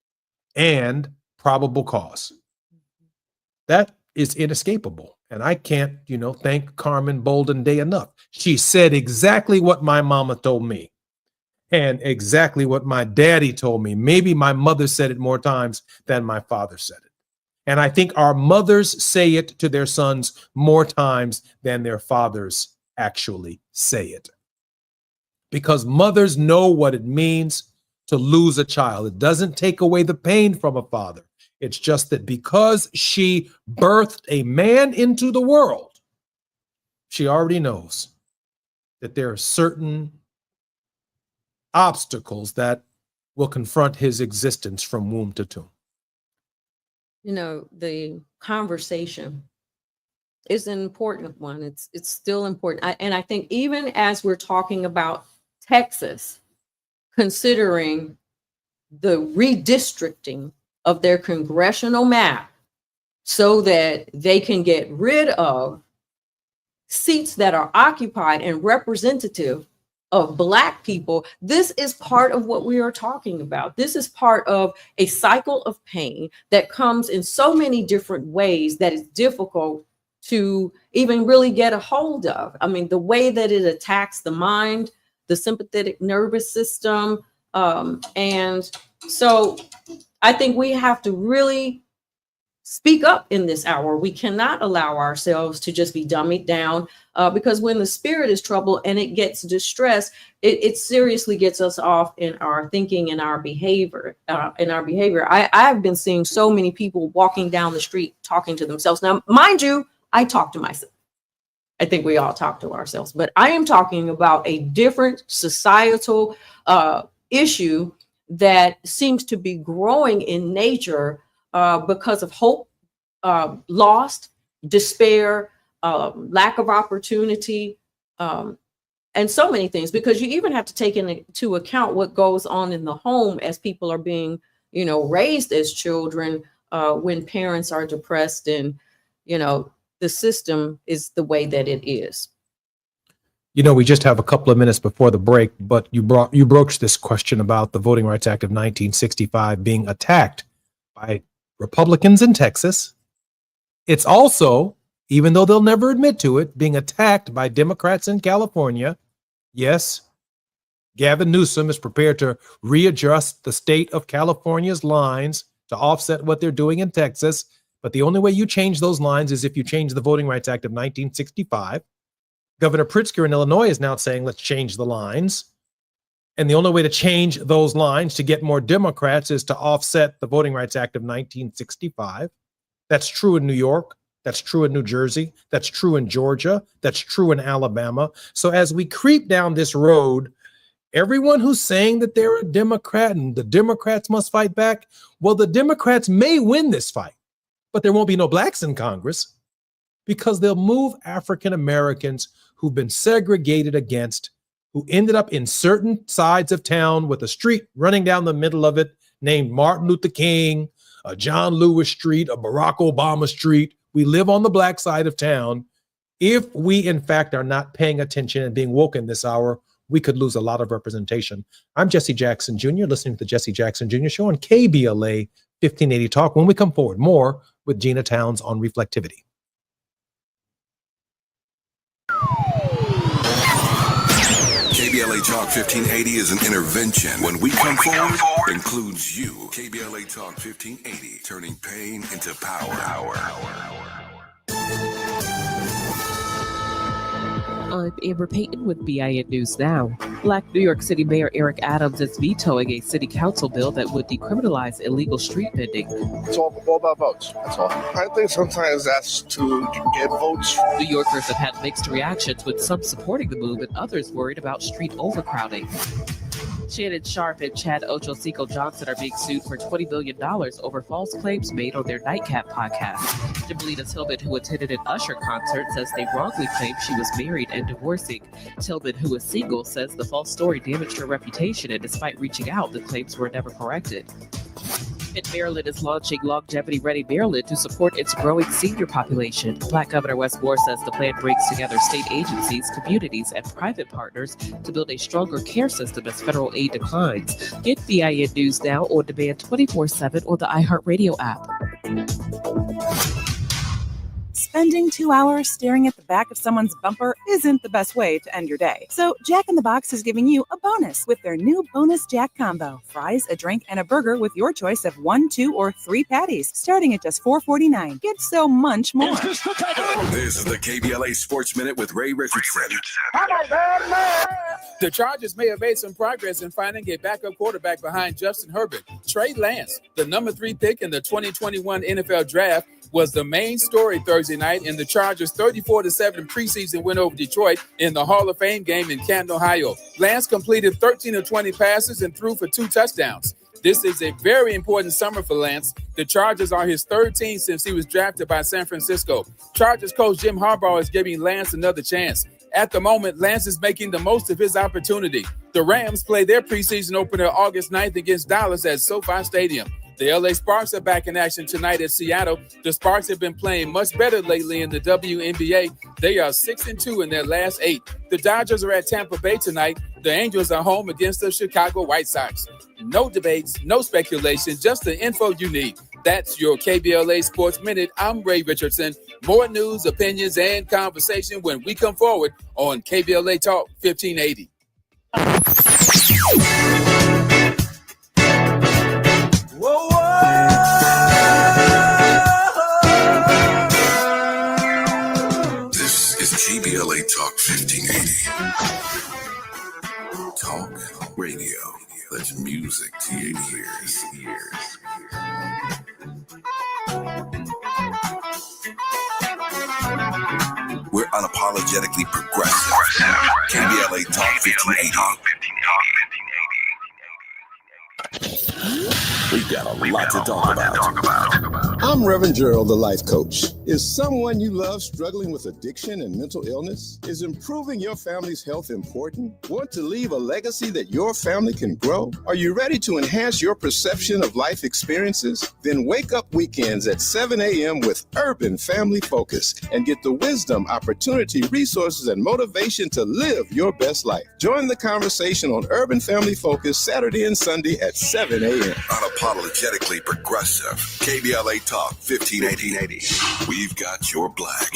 and probable cause. That is inescapable. And I can't, thank Carmen Bolden Day enough. She said exactly what my mama told me and exactly what my daddy told me. Maybe my mother said it more times than my father said it. And I think our mothers say it to their sons more times than their fathers actually say it. Because mothers know what it means to lose a child. It doesn't take away the pain from a father. It's just that because she birthed a man into the world, she already knows that there are certain obstacles that will confront his existence from womb to tomb.
The conversation is an important one. It's still important. And I think even as we're talking about Texas, considering the redistricting of their congressional map so that they can get rid of seats that are occupied and representative of Black people, this is part of what we are talking about. This is part of a cycle of pain that comes in so many different ways that is difficult to even really get a hold of. I mean, the way that it attacks the mind, the sympathetic nervous system. And so I think we have to really speak up in this hour. We cannot allow ourselves to just be dummied down because when the spirit is troubled and it gets distressed, it seriously gets us off in our thinking and our behavior. I've been seeing so many people walking down the street talking to themselves. Now, mind you, I talk to myself. I think we all talk to ourselves, but I am talking about a different societal issue that seems to be growing in nature because of hope lost, despair, lack of opportunity, and so many things. Because you even have to take into account what goes on in the home as people are being, raised as children when parents are depressed and, the system is the way that it is.
We just have a couple of minutes before the break, but you broached this question about the Voting Rights Act of 1965 being attacked by Republicans in Texas. It's also, even though they'll never admit to it, being attacked by Democrats in California. Yes, Gavin Newsom is prepared to readjust the state of California's lines to offset what they're doing in Texas. But the only way you change those lines is if you change the Voting Rights Act of 1965. Governor Pritzker in Illinois is now saying, let's change the lines. And the only way to change those lines to get more Democrats is to offset the Voting Rights Act of 1965. That's true in New York. That's true in New Jersey. That's true in Georgia. That's true in Alabama. So as we creep down this road, everyone who's saying that they're a Democrat and the Democrats must fight back, well, the Democrats may win this fight, but there won't be no Blacks in Congress because they'll move African Americans who've been segregated against, who ended up in certain sides of town with a street running down the middle of it named Martin Luther King, a John Lewis Street, a Barack Obama Street. We live on the black side of town. If we, in fact, are not paying attention and being woke in this hour, we could lose a lot of representation. I'm Jesse Jackson Jr., listening to the Jesse Jackson Jr. Show on KBLA 1580 Talk. When we come forward, more with Gina Towns on reflectivity.
KBLA Talk 1580 is an intervention. When we come forward, includes you. KBLA Talk 1580, turning pain into power.
I'm Amber Payton with BIN News Now. Black New York City Mayor Eric Adams is vetoing a city council bill that would decriminalize illegal street vending.
It's all about votes. That's all. I think sometimes that's to get votes.
New Yorkers have had mixed reactions, with some supporting the move and others worried about street overcrowding. Shannon Sharp and Chad Ochocinco Johnson are being sued for $20 million over false claims made on their Nightcap podcast. Jamelina Tillman, who attended an Usher concert, says they wrongly claimed she was married and divorcing. Tillman, who is single, says the false story damaged her reputation, and despite reaching out, the claims were never corrected. And Maryland is launching Longevity Ready Maryland to support its growing senior population. Black Governor Wes Moore says the plan brings together state agencies, communities, and private partners to build a stronger care system as federal aid declines. Get BIN News Now on demand 24/7 on the iHeartRadio app.
Spending 2 hours staring at the back of someone's bumper isn't the best way to end your day. So Jack in the Box is giving you a bonus with their new Bonus Jack Combo. Fries, a drink, and a burger with your choice of 1, 2, or 3 patties, starting at just $4.49. Get so much more.
This is the KBLA Sports Minute with Ray Richardson.
The Chargers may have made some progress in finding a backup quarterback behind Justin Herbert. Trey Lance, the number 3 pick in the 2021 NFL Draft, was the main story Thursday night in the Chargers' 34-7 preseason win over Detroit in the Hall of Fame game in Canton, Ohio. Lance completed 13 of 20 passes and threw for 2 touchdowns. This is a very important summer for Lance. The Chargers are his third team since he was drafted by San Francisco. Chargers coach Jim Harbaugh is giving Lance another chance. At the moment, Lance is making the most of his opportunity. The Rams play their preseason opener August 9th against Dallas at SoFi Stadium. The LA Sparks are back in action tonight at Seattle. The Sparks have been playing much better lately in the WNBA. They are 6-2 in their last 8. The Dodgers are at Tampa Bay tonight. The Angels are home against the Chicago White Sox. No debates, no speculation, just the info you need. That's your KBLA Sports Minute. I'm Ray Richardson. More news, opinions, and conversation when we come forward on KBLA Talk 1580.
Whoa,
This is KBLA Talk 1580. Talk radio. That's music to your ears. We're unapologetically progressive. KBLA Talk 1580. We've got a lot to talk about.
I'm Reverend Gerald, the life coach. Is someone you love struggling with addiction and mental illness? Is improving your family's health important? Want to leave a legacy that your family can grow? Are you ready to enhance your perception of life experiences? Then wake up weekends at 7 a.m. with Urban Family Focus and get the wisdom, opportunity, resources, and motivation to live your best life. Join the conversation on Urban Family Focus Saturday and Sunday at 7 a.m.
Unapologetically progressive. KBLA Talk 1580. We've got your black.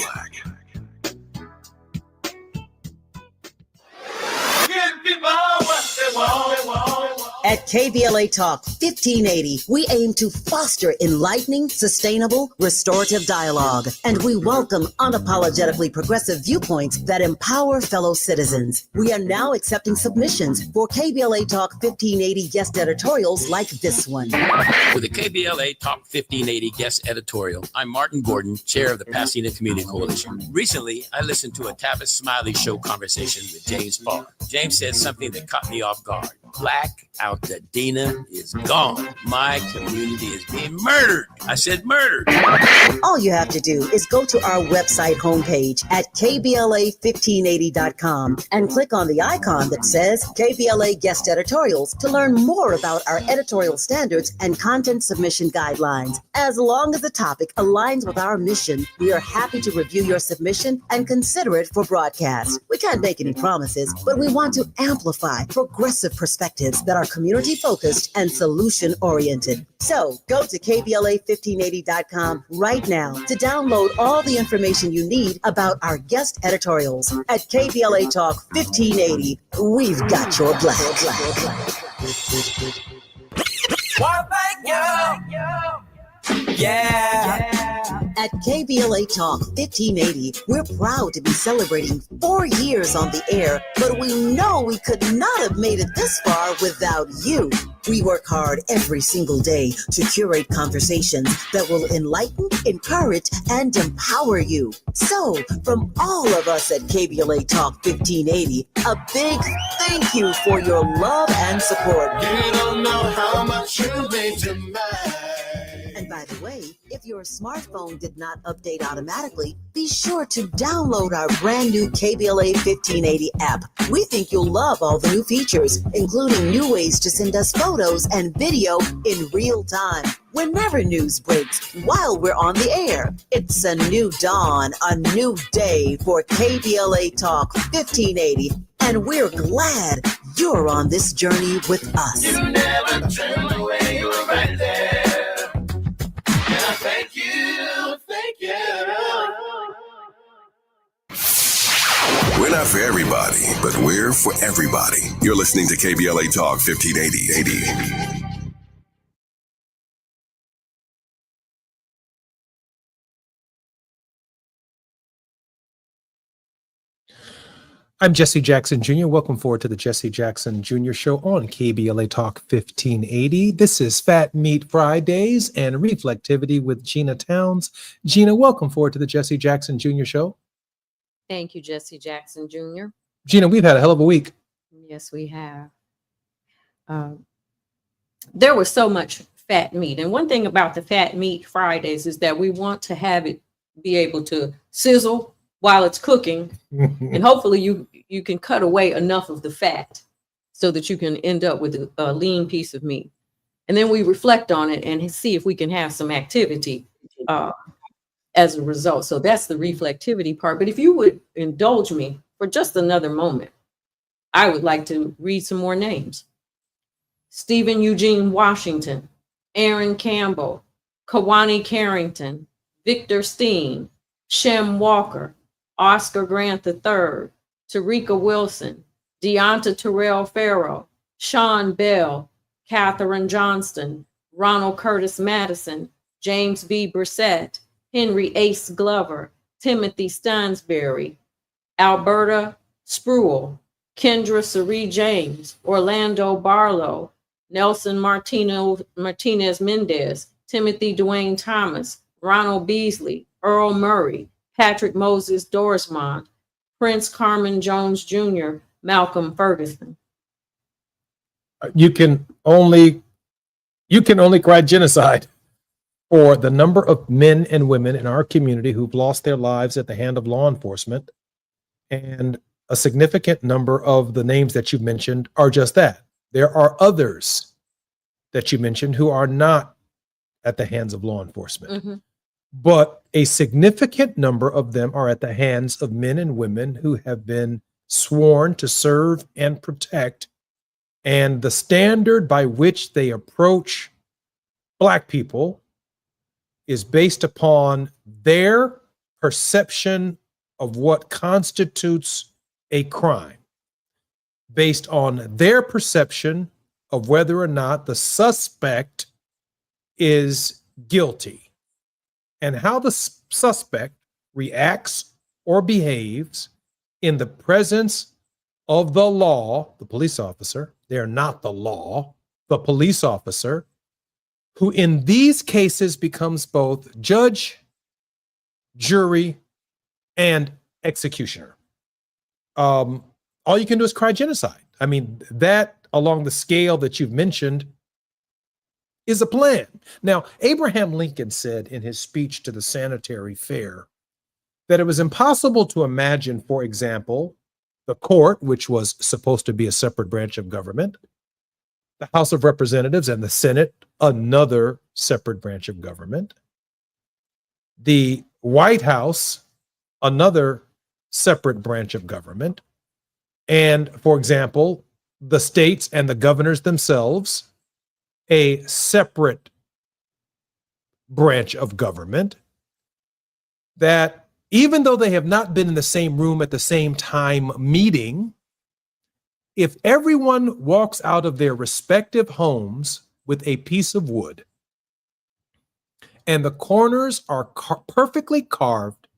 At KBLA Talk 1580, we aim to foster enlightening, sustainable, restorative dialogue, and we welcome unapologetically progressive viewpoints that empower fellow citizens. We are now accepting submissions for KBLA Talk 1580 guest editorials like this one.
For the KBLA Talk 1580 guest editorial, I'm Martin Gordon, chair of the Pasadena Community Coalition. Recently, I listened to a Tavis Smiley Show conversation with James Barr. James said something that caught me off guard. Black Altadena is gone. My community is being murdered. I said murdered.
All you have to do is go to our website homepage at kbla1580.com and click on the icon that says KBLA Guest Editorials to learn more about our editorial standards and content submission guidelines. As long as the topic aligns with our mission, we are happy to review your submission and consider it for broadcast. We can't make any promises, but we want to amplify progressive perspectives that are community-focused and solution-oriented. So go to KBLA1580.com right now to download all the information you need about our guest editorials. At KBLA Talk 1580, we've got your black.
Well, thank you. Yeah.
At KBLA Talk 1580, we're proud to be celebrating 4 years on the air, but we know we could not have made it this far without you. We work hard every single day to curate conversations that will enlighten, encourage, and empower you. So, from all of us at KBLA Talk 1580, a big thank you for your love and support.
You don't know how much you mean to me.
And by the way, if your smartphone did not update automatically, be sure to download our brand new KBLA 1580 app. We think you'll love all the new features, including new ways to send us photos and video in real time. Whenever news breaks, while we're on the air, it's a new dawn, a new day for KBLA Talk 1580. And we're glad you're on this journey with us.
You never turned away, you were right there. Thank you, thank you.
We're not for everybody, but we're for everybody. You're listening to KBLA Talk 1580.
I'm Jesse Jackson Jr. Welcome forward to the Jesse Jackson Jr. Show on KBLA Talk 1580. This is Fat Meat Fridays and Reflectivity with Gina Towns. Gina, welcome forward to the Jesse Jackson Jr. Show.
Thank you, Jesse Jackson Jr.
Gina, we've had a hell of a week.
Yes, we have. There was so much fat meat. And one thing about the Fat Meat Fridays is that we want to have it be able to sizzle while it's cooking. And hopefully you can cut away enough of the fat so that you can end up with a lean piece of meat. And then we reflect on it and see if we can have some activity as a result. So that's the reflectivity part. But if you would indulge me for just another moment, I would like to read some more names. Stephen Eugene Washington, Aaron Campbell, Kawani Carrington, Victor Steen, Shem Walker, Oscar Grant III, Tarika Wilson, Deonta Terrell Farrow, Sean Bell, Katherine Johnston, Ronald Curtis Madison, James B. Brissett, Henry Ace Glover, Timothy Stansberry, Alberta Spruill, Kendra Cerie James, Orlando Barlow, Nelson Martinez Mendez, Timothy Dwayne Thomas, Ronald Beasley, Earl Murray, Patrick Moses Dorismond, Prince Carmen Jones Jr., Malcolm Ferguson.
You can only cry genocide for the number of men and women in our community who've lost their lives at the hand of law enforcement. And a significant number of the names that you've mentioned are just that. There are others that you mentioned who are not at the hands of law enforcement. Mm-hmm. But a significant number of them are at the hands of men and women who have been sworn to serve and protect. And the standard by which they approach Black people is based upon their perception of what constitutes a crime, based on their perception of whether or not the suspect is guilty. And how the suspect reacts or behaves in the presence of the law, the police officer, they're not the law, the police officer, who in these cases becomes both judge, jury, and executioner. All you can do is cry genocide. I mean, that along the scale that you've mentioned is a plan. Now, Abraham Lincoln said in his speech to the Sanitary Fair that it was impossible to imagine, for example, the court, which was supposed to be a separate branch of government, the House of Representatives and the Senate, another separate branch of government, the White House, another separate branch of government, and, for example, the states and the governors themselves, a separate branch of government, that even though they have not been in the same room at the same time meeting, if everyone walks out of their respective homes with a piece of wood and the corners are perfectly carved,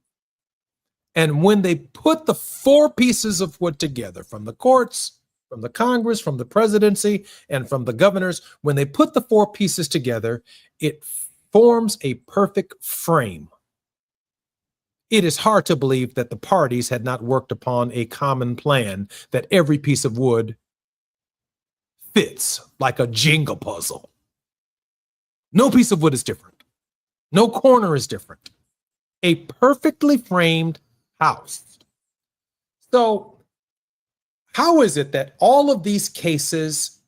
and when they put the four pieces of wood together from the courts, from the Congress, from the presidency, and from the governors, when they put the four pieces together, it forms a perfect frame. It is hard to believe that the parties had not worked upon a common plan, that every piece of wood fits like a Jenga puzzle. No piece of wood is different. No corner is different. A perfectly framed house. So, how is it that all of these cases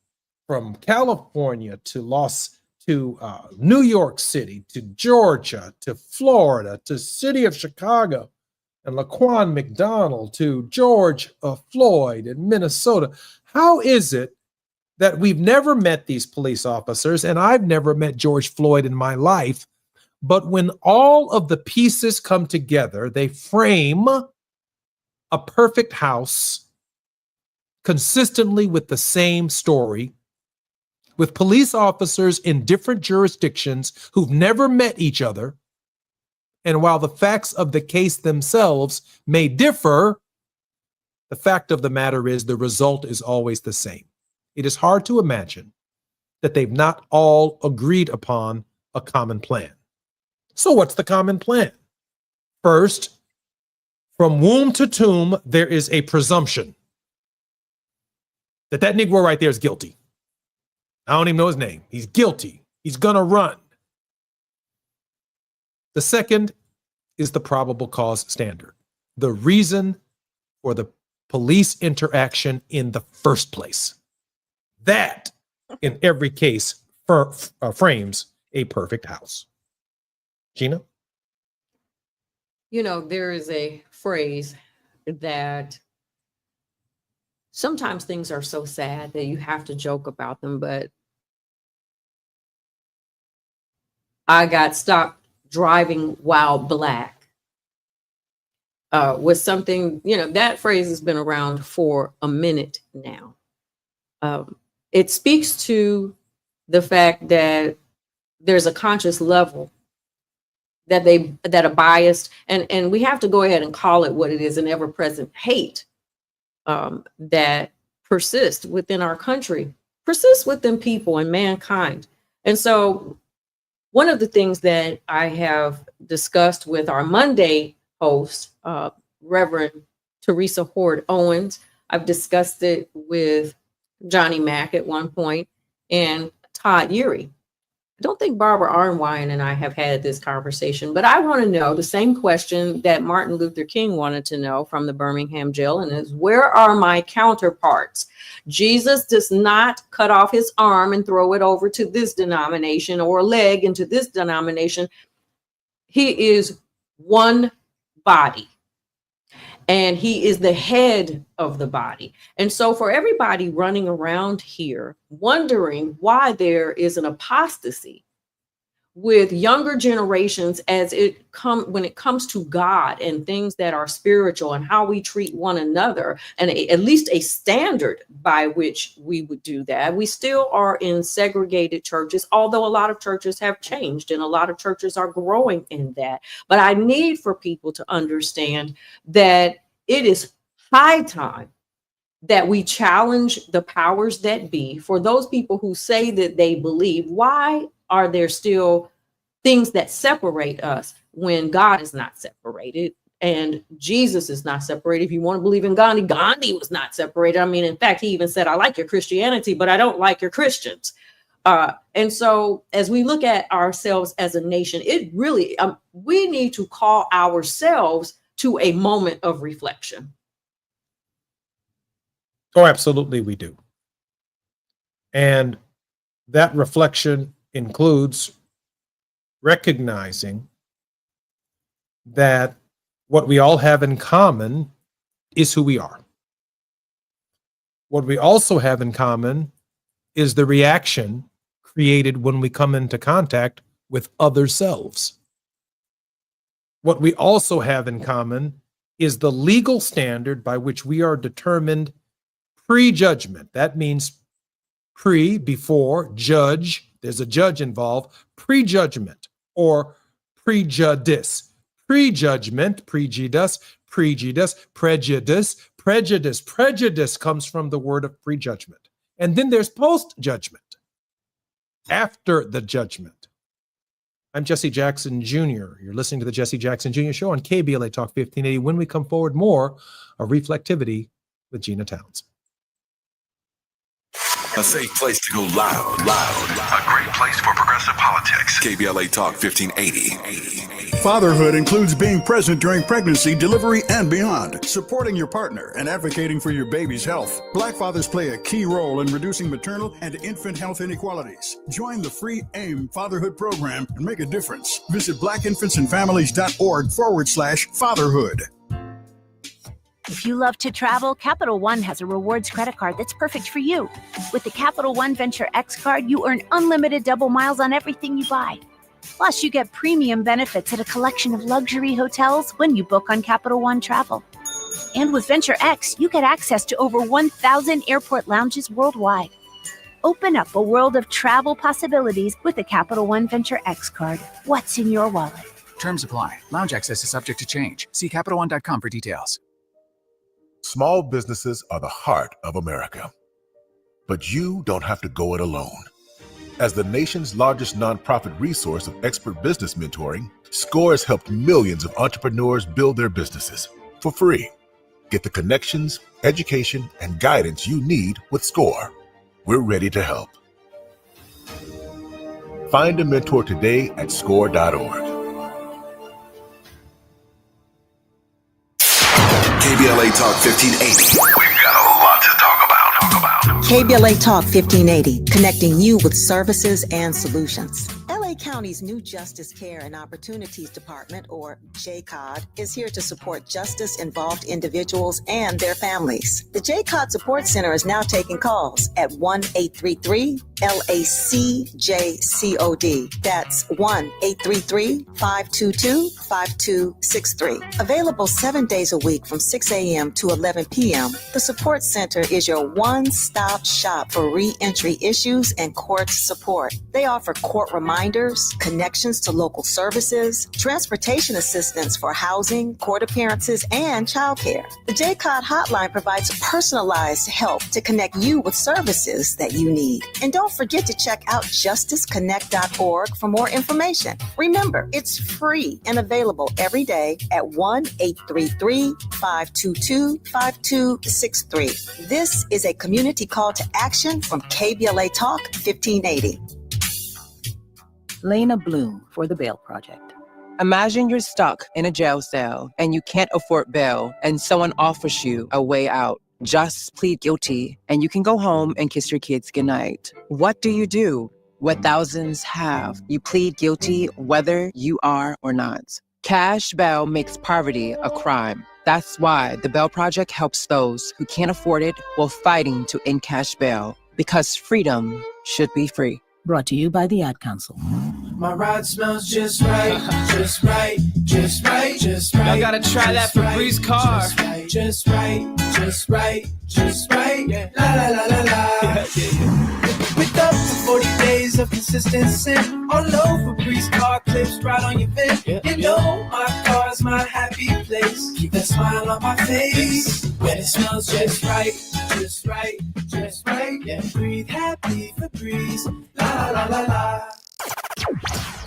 from California to New York City, to Georgia, to Florida, to city of Chicago, and Laquan McDonald, to George Floyd in Minnesota, how is it that we've never met these police officers, and I've never met George Floyd in my life, but when all of the pieces come together, they frame a perfect house consistently with the same story, with police officers in different jurisdictions who've never met each other. And while the facts of the case themselves may differ, the fact of the matter is the result is always the same. It is hard to imagine that they've not all agreed upon a common plan. So what's the common plan? First, from womb to tomb, there is a presumption that Negro right there is guilty. I don't even know his name. He's guilty. He's gonna run. The second is the probable cause standard, the reason for the police interaction in the first place. That, in every case, frames a perfect house. Gina?
You know, there is a phrase that sometimes things are so sad that you have to joke about them, but I got stopped driving while black was something, you know, that phrase has been around for a minute now. It speaks to the fact that there's a conscious level that are biased, and we have to go ahead and call it what it is, an ever-present hate that persists within our country, persists within people and mankind. And so one of the things that I have discussed with our Monday host, Reverend Teresa Horde Owens, I've discussed it with Johnny Mack at one point and Todd Urey. I don't think Barbara Arnwine and I have had this conversation, but I want to know the same question that Martin Luther King wanted to know from the Birmingham jail, and is, where are my counterparts? Jesus does not cut off his arm and throw it over to this denomination or a leg into this denomination. He is one body, and he is the head of the body. And so for everybody running around here wondering why there is an apostasy with younger generations when it comes to God and things that are spiritual and how we treat one another, and at least a standard by which we would do that. We still are in segregated churches, although a lot of churches have changed and a lot of churches are growing in that. But I need for people to understand that it is high time that we challenge the powers that be. For those people who say that they believe, why are there still things that separate us when God is not separated? And Jesus is not separated. If you want to believe in Gandhi, Gandhi was not separated. I mean, in fact, he even said, I like your Christianity, but I don't like your Christians. And so as we look at ourselves as a nation, it really, we need to call ourselves to a moment of reflection.
Oh, absolutely, we do. And that reflection includes recognizing that what we all have in common is who we are. What we also have in common is the reaction created when we come into contact with other selves. What we also have in common is the legal standard by which we are determined pre-judgment. That means before, judge, there's a judge involved, prejudgment or prejudice. Prejudgment, prejudice, prejudice. Prejudice comes from the word of prejudgment. And then there's post-judgment, after the judgment. I'm Jesse Jackson Jr. You're listening to the Jesse Jackson Jr. Show on KBLA Talk 1580. When we come forward, more of Reflectivity with Gina Towns.
A safe place to go loud. A great place for progressive politics. KBLA Talk 1580.
Fatherhood includes being present during pregnancy, delivery, and beyond, supporting your partner and advocating for your baby's health. Black fathers play a key role in reducing maternal and infant health inequalities. Join the free AIM Fatherhood Program and make a difference. Visit blackinfantsandfamilies.org/fatherhood.
If you love to travel, Capital One has a rewards credit card that's perfect for you. With the Capital One Venture X card, you earn unlimited double miles on everything you buy. Plus, you get premium benefits at a collection of luxury hotels when you book on Capital One Travel. And with Venture X, you get access to over 1,000 airport lounges worldwide. Open up a world of travel possibilities with the Capital One Venture X card. What's in your wallet?
Terms apply. Lounge access is subject to change. See CapitalOne.com for details.
Small businesses are the heart of America. But you don't have to go it alone. As the nation's largest nonprofit resource of expert business mentoring, SCORE has helped millions of entrepreneurs build their businesses for free. Get the connections, education, and guidance you need with SCORE. We're ready to help. Find a mentor today at score.org. KBLA Talk 1580. We've got a lot to talk about.
KBLA Talk 1580, connecting you with services and solutions. LA County's new Justice Care and Opportunities Department, or JCOD, is here to support justice-involved individuals and their families. The JCOD Support Center is now taking calls at 1-833-LACJCOD. That's 1-833-522-5263. Available 7 days a week from 6 a.m. to 11 p.m., the Support Center is your one-stop shop for re-entry issues and court support. They offer court reminders, connections to local services, transportation assistance for housing, court appearances, and childcare. The JCOD hotline provides personalized help to connect you with services that you need. And don't forget to check out justiceconnect.org for more information. Remember, it's free and available every day at 1-833-522-5263. This is a community call to action from KBLA Talk 1580.
Lena Bloom for the Bail Project. Imagine you're stuck in a jail cell and you can't afford bail and someone offers you a way out. Just plead guilty and you can go home and kiss your kids goodnight. What do? What thousands have. You plead guilty whether you are or not. Cash bail makes poverty a crime. That's why the Bail Project helps those who can't afford it while fighting to end cash bail. Because freedom should be free. Brought to you by the Ad Council.
My ride smells just right, just right, just right, just right.
Y'all gotta try that Febreze car.
Just right, just right, just right. Yeah. La la la la la. With up to 40 days of consistency. All over Febreze car clips right on your vent. You know my car's my happy place. Keep that smile on my face. When it smells just right, just right, just right. Yeah. Breathe happy Febreze. La la la la la.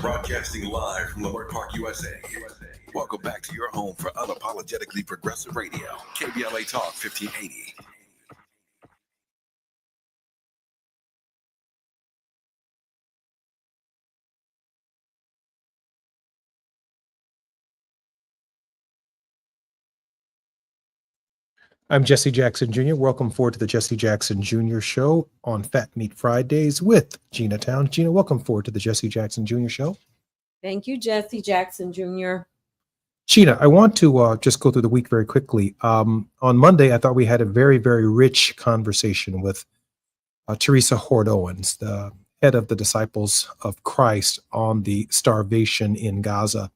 Broadcasting live from Leimert Park, USA. Welcome back to your home for unapologetically progressive radio, KBLA Talk 1580.
I'm Jesse Jackson Jr. Welcome forward to the Jesse Jackson Jr. Show on Fat Meat Fridays with Gina Town. Gina, welcome forward to the Jesse Jackson Jr. Show.
Thank you, Jesse Jackson Jr.
Gina, I want to just go through the week very quickly. On Monday, I thought we had a very, very rich conversation with Teresa Hord Owens, the head of the Disciples of Christ on the starvation in Gaza.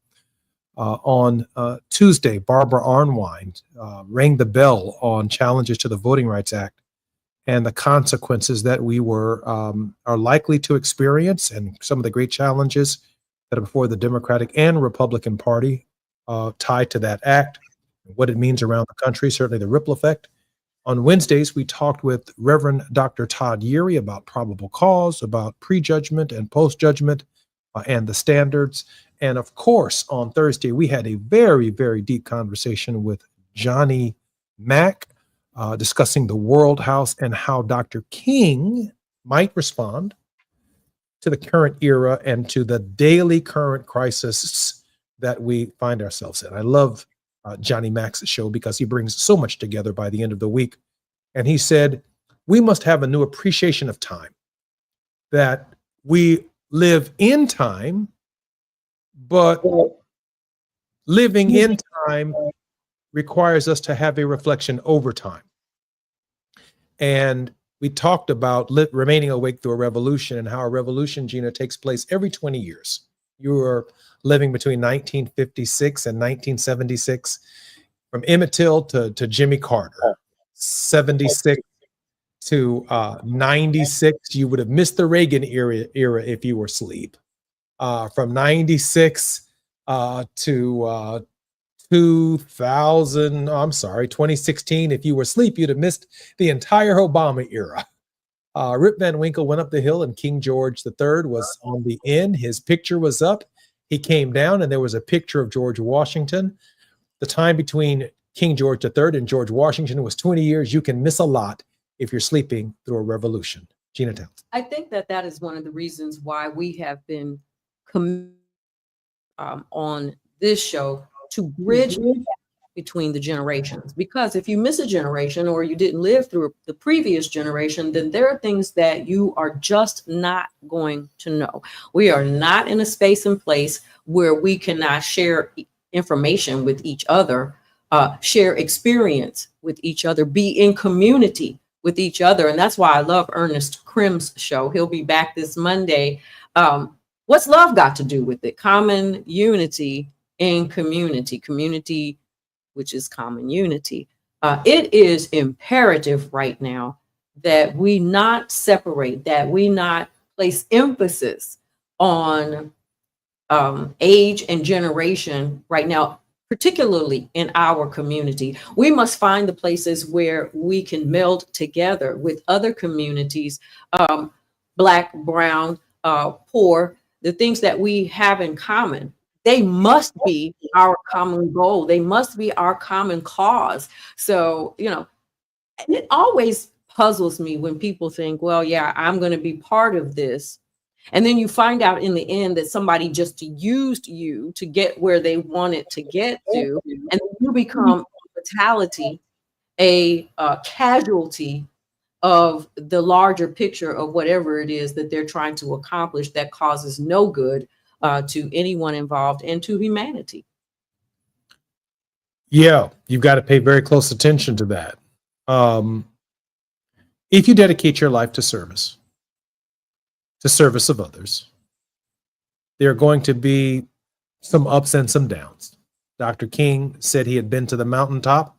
On Tuesday, Barbara Arnwine rang the bell on challenges to the Voting Rights Act and the consequences that we are likely to experience, and some of the great challenges that are before the Democratic and Republican Party tied to that act, what it means around the country, certainly the ripple effect. On Wednesdays, we talked with Reverend Dr. Todd Yeary about probable cause, about prejudgment and post-judgment, and the standards. And of course, on Thursday, we had a very, very deep conversation with Johnny Mack, discussing the World House and how Dr. King might respond to the current era and to the daily current crisis that we find ourselves in. I love Johnny Mack's show because he brings so much together by the end of the week. And he said, we must have a new appreciation of time, that we live in time, but living in time requires us to have a reflection over time. And we talked about remaining awake through a revolution, and how a revolution, Gina, takes place every 20 years. You are living between 1956 and 1976, from Emmett Till to Jimmy Carter, 76 to 96. You would have missed the Reagan era if you were asleep. From 96 to 2016, if you were asleep, you'd have missed the entire Obama era. Rip Van Winkle went up the hill and King George III was on the end. His picture was up. He came down and there was a picture of George Washington. The time between King George III and George Washington was 20 years. You can miss a lot if you're sleeping through a revolution. Gina Towns.
I think that is one of the reasons why we have been on this show to bridge between the generations. Because if you miss a generation or you didn't live through the previous generation, then there are things that you are just not going to know. We are not in a space and place where we cannot share information with each other, share experience with each other, be in community with each other. And that's why I love Ernest Krim's show. He'll be back this Monday. What's love got to do with it? Common unity in community, which is common unity. It is imperative right now that we not separate, that we not place emphasis on age and generation right now, particularly in our community. We must find the places where we can meld together with other communities, Black, brown, poor, the things that we have in common. They must be our common goal. They must be our common cause. So, and it always puzzles me when people think, well, yeah, I'm going to be part of this. And then you find out in the end that somebody just used you to get where they wanted to get to. And you become a fatality, a casualty of the larger picture of whatever it is that they're trying to accomplish that causes no good to anyone involved and to humanity.
Yeah, you've got to pay very close attention to that. If you dedicate your life to service of others, there are going to be some ups and some downs. Dr. King said he had been to the mountaintop,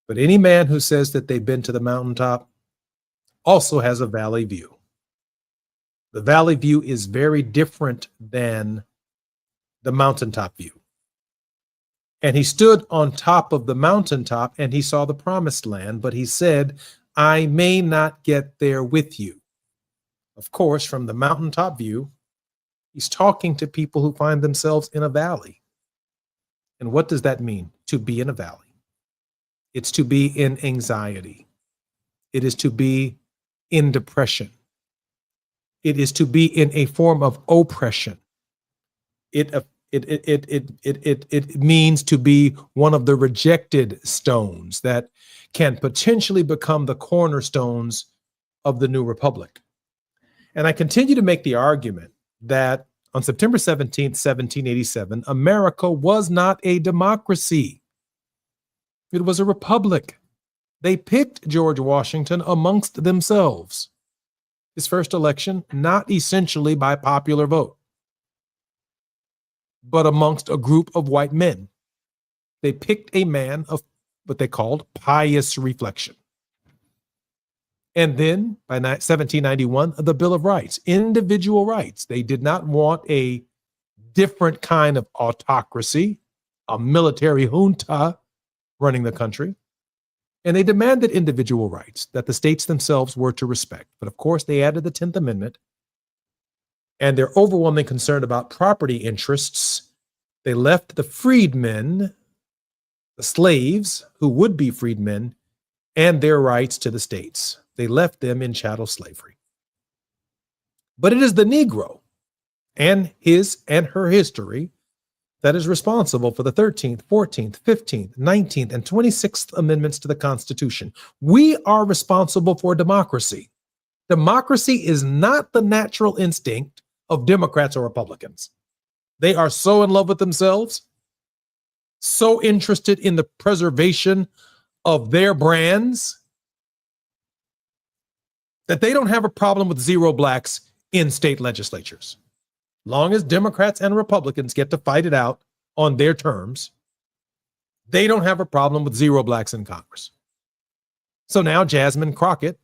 but any man who says that they've been to the mountaintop also has a valley view. The valley view is very different than the mountaintop view. And he stood on top of the mountaintop and he saw the promised land, but he said, I may not get there with you. Of course, from the mountaintop view, he's talking to people who find themselves in a valley. And what does that mean? To be in a valley. It's to be in anxiety. It is to be in depression. It is to be in a form of oppression. It means to be one of the rejected stones that can potentially become the cornerstones of the new republic. And I continue to make the argument that on September 17th, 1787, America was not a democracy. It was a republic. They picked George Washington amongst themselves. His first election, not essentially by popular vote, but amongst a group of white men. They picked a man of what they called pious reflection. And then by 1791, the Bill of Rights, individual rights. They did not want a different kind of autocracy, a military junta running the country. And they demanded individual rights that the states themselves were to respect. But of course, they added the 10th Amendment, and their overwhelming concern about property interests. They left the freedmen, the slaves who would be freedmen, and their rights to the states. They left them in chattel slavery. But it is the Negro and his and her history that is responsible for the 13th, 14th, 15th, 19th, and 26th Amendments to the Constitution. We are responsible for democracy. Democracy is not the natural instinct of Democrats or Republicans. They are so in love with themselves, so interested in the preservation of their brands, that they don't have a problem with zero blacks in state legislatures. Long as Democrats and Republicans get to fight it out on their terms, they don't have a problem with zero blacks in Congress. So now Jasmine Crockett,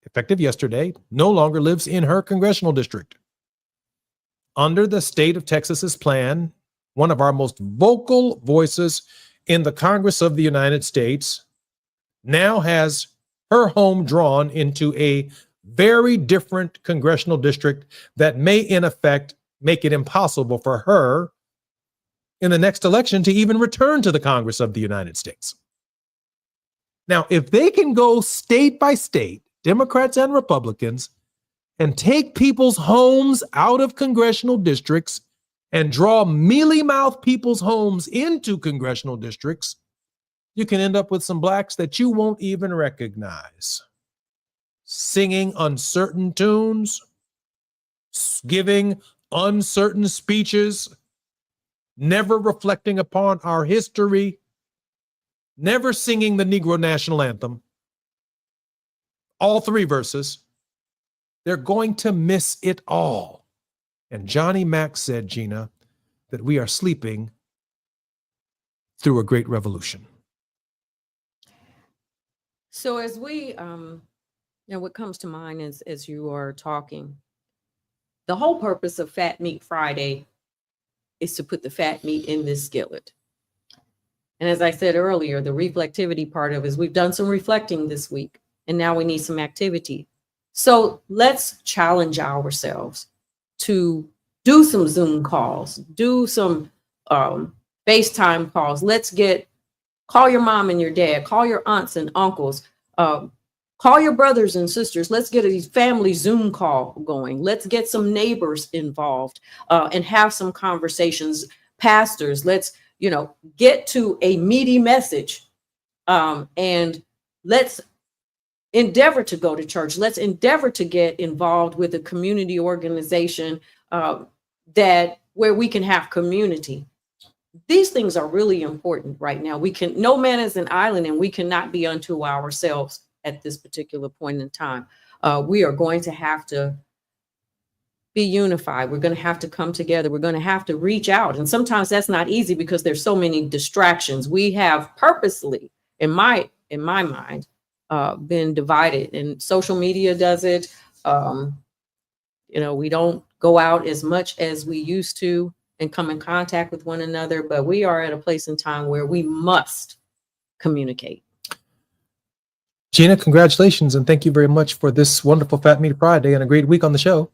effective yesterday, no longer lives in her congressional district. Under the state of Texas's plan, one of our most vocal voices in the Congress of the United States now has her home drawn into a very different congressional district that may, in effect, make it impossible for her in the next election to even return to the Congress of the United States. Now, if they can go state by state, Democrats and Republicans, and take people's homes out of congressional districts and draw mealy-mouthed people's homes into congressional districts, you can end up with some blacks that you won't even recognize, singing uncertain tunes, giving uncertain speeches, never reflecting upon our history, never singing the Negro National Anthem, all three verses. They're going to miss it all. And Johnny Mack said, Gina, that we are sleeping through a great revolution.
So as we, what comes to mind is, as you are talking, the whole purpose of Fat Meat Friday is to put the fat meat in this skillet. And as I said earlier, the reflectivity part of it is we've done some reflecting this week, and now we need some activity. So let's challenge ourselves to do some Zoom calls, do some FaceTime calls. Call your mom and your dad, call your aunts and uncles, call your brothers and sisters. Let's get a family Zoom call going. Let's get some neighbors involved and have some conversations. Pastors, let's, get to a meaty message and let's endeavor to go to church. Let's endeavor to get involved with a community organization where we can have community. These things are really important right now. No man is an island, and we cannot be unto ourselves at this particular point in time. We are going to have to be unified. We're going to have to come together. We're going to have to reach out. And sometimes that's not easy because there's so many distractions. We have purposely, in my mind, been divided, and social media does it. We don't go out as much as we used to and come in contact with one another, but we are at a place in time where we must communicate.
Gina, congratulations, and thank you very much for this wonderful Fat Meat Friday and a great week on the show.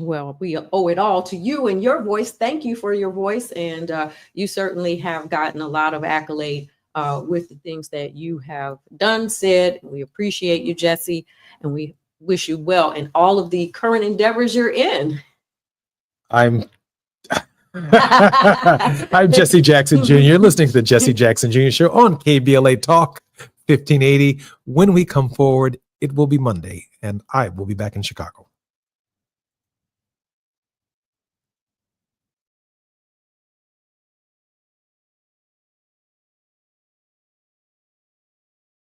Well, we owe it all to you and your voice. Thank you for your voice. And you certainly have gotten a lot of accolade with the things that you have done, said. We appreciate you, Jesse, and we wish you well in all of the current endeavors you're in.
I'm Jesse Jackson Jr. You're listening to the Jesse Jackson Jr. Show on KBLA Talk 1580. When we come forward, it will be Monday, and I will be back in Chicago.